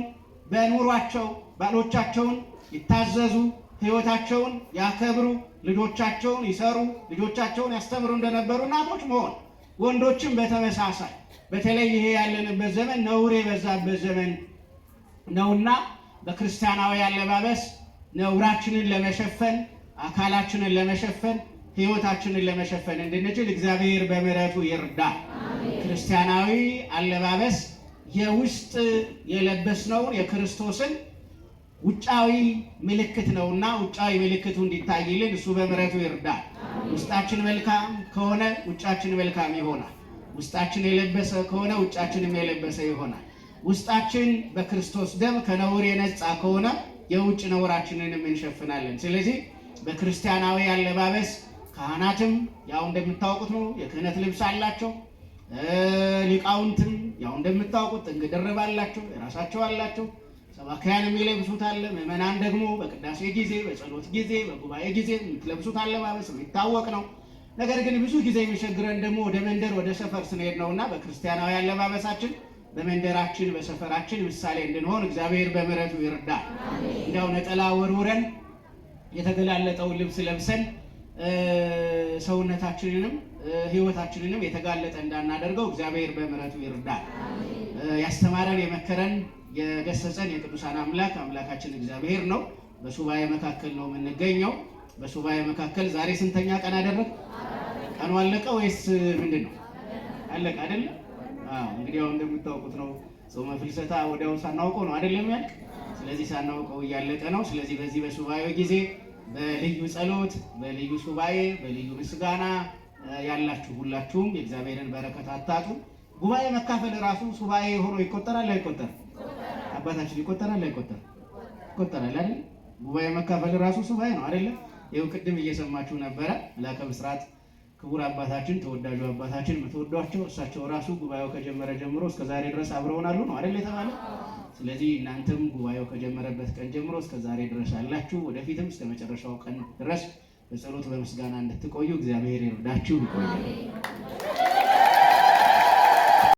በኑሯቸው ባሎቻቸውን ይታዘዙ፣ ሕይወታቸውን ያከብሩ፣ ልጆቻቸውን ይሰሩ፣ ልጆቻቸውን ያስተምሩ እንደነበሩ እናቶች መሆን፣ ወንዶችም በተመሳሳይ በተለይ ይሄ ያለንበት ዘመን ነውር የበዛበት ዘመን ነውና በክርስቲያናዊ አለባበስ ነውራችንን ለመሸፈን፣ አካላችንን ለመሸፈን፣ ሕይወታችንን ለመሸፈን እንድንችል እግዚአብሔር በምሕረቱ ይርዳል። ክርስቲያናዊ አለባበስ የውስጥ የለበስነውን የክርስቶስን ውጫዊ ምልክት ነውና ውጫዊ ምልክቱ እንዲታይልን እሱ በምሕረቱ ይርዳል። ውስጣችን መልካም ከሆነ ውጫችን መልካም ይሆናል። ውስጣችን የለበሰ ከሆነ ውጫችንም የለበሰ ይሆናል። ውስጣችን በክርስቶስ ደም ከነውር የነጻ ከሆነ የውጭ ነውራችንንም እንሸፍናለን። ስለዚህ በክርስቲያናዊ አለባበስ ካህናትም ያው እንደምታውቁት ነው፣ የክህነት ልብስ አላቸው። ሊቃውንትም ያው እንደምታውቁት ጥንግ ድርብ አላቸው፣ የራሳቸው አላቸው። ሰባክያን የሚለብሱት አለ። ምዕመናን ደግሞ በቅዳሴ ጊዜ፣ በጸሎት ጊዜ፣ በጉባኤ ጊዜ የምትለብሱት አለባበስ የሚታወቅ ነው። ነገር ግን ብዙ ጊዜ የሚቸግረን ደግሞ ወደ መንደር ወደ ሰፈር ስንሄድ ነውና በክርስቲያናዊ አለባበሳችን በመንደራችን በሰፈራችን ምሳሌ እንድንሆን እግዚአብሔር በምሕረቱ ይርዳል። እንዲያው ነጠላ ወርውረን የተገላለጠውን ልብስ ለብሰን ሰውነታችንንም ሕይወታችንንም የተጋለጠ እንዳናደርገው እግዚአብሔር በምሕረቱ ይርዳል። ያስተማረን የመከረን የገሰጸን የቅዱሳን አምላካችን እግዚአብሔር ነው። በሱባኤ መካከል ነው የምንገኘው። በሱባኤ መካከል ዛሬ ስንተኛ ቀን አደረግ? ቀኑ አለቀ ወይስ ምንድን ነው? አለቀ አይደለ? እንግዲህ ያው እንደምታውቁት ነው ጾመ ፍልሰታ ወዲያው ሳናውቀው ነው አይደለም ያልቅ። ስለዚህ ሳናውቀው እያለቀ ነው። ስለዚህ በዚህ በሱባኤው ጊዜ በልዩ ጸሎት፣ በልዩ ሱባኤ፣ በልዩ ምስጋና ያላችሁ ሁላችሁም የእግዚአብሔርን በረከት አታጡ። ጉባኤ መካፈል ራሱ ሱባኤ ሆኖ ይቆጠራል አይቆጠርም? አባታችን ይቆጠራል አይቆጠርም? ይቆጠራል አይደል? ጉባኤ መካፈል ራሱ ሱባኤ ነው አይደለ? ይኸው ቅድም እየሰማችሁ ነበረ። መላከ ብስራት ክቡር አባታችን፣ ተወዳጁ አባታችን፣ የምትወዷቸው እሳቸው ራሱ ጉባኤው ከጀመረ ጀምሮ እስከ ዛሬ ድረስ አብረውናሉ ነው አይደል የተባለ። ስለዚህ እናንተም ጉባኤው ከጀመረበት ቀን ጀምሮ እስከ ዛሬ ድረስ አላችሁ። ወደፊትም እስከ መጨረሻው ቀን ድረስ በጸሎት በምስጋና እንድትቆዩ እግዚአብሔር ይርዳችሁ። ይቆያል።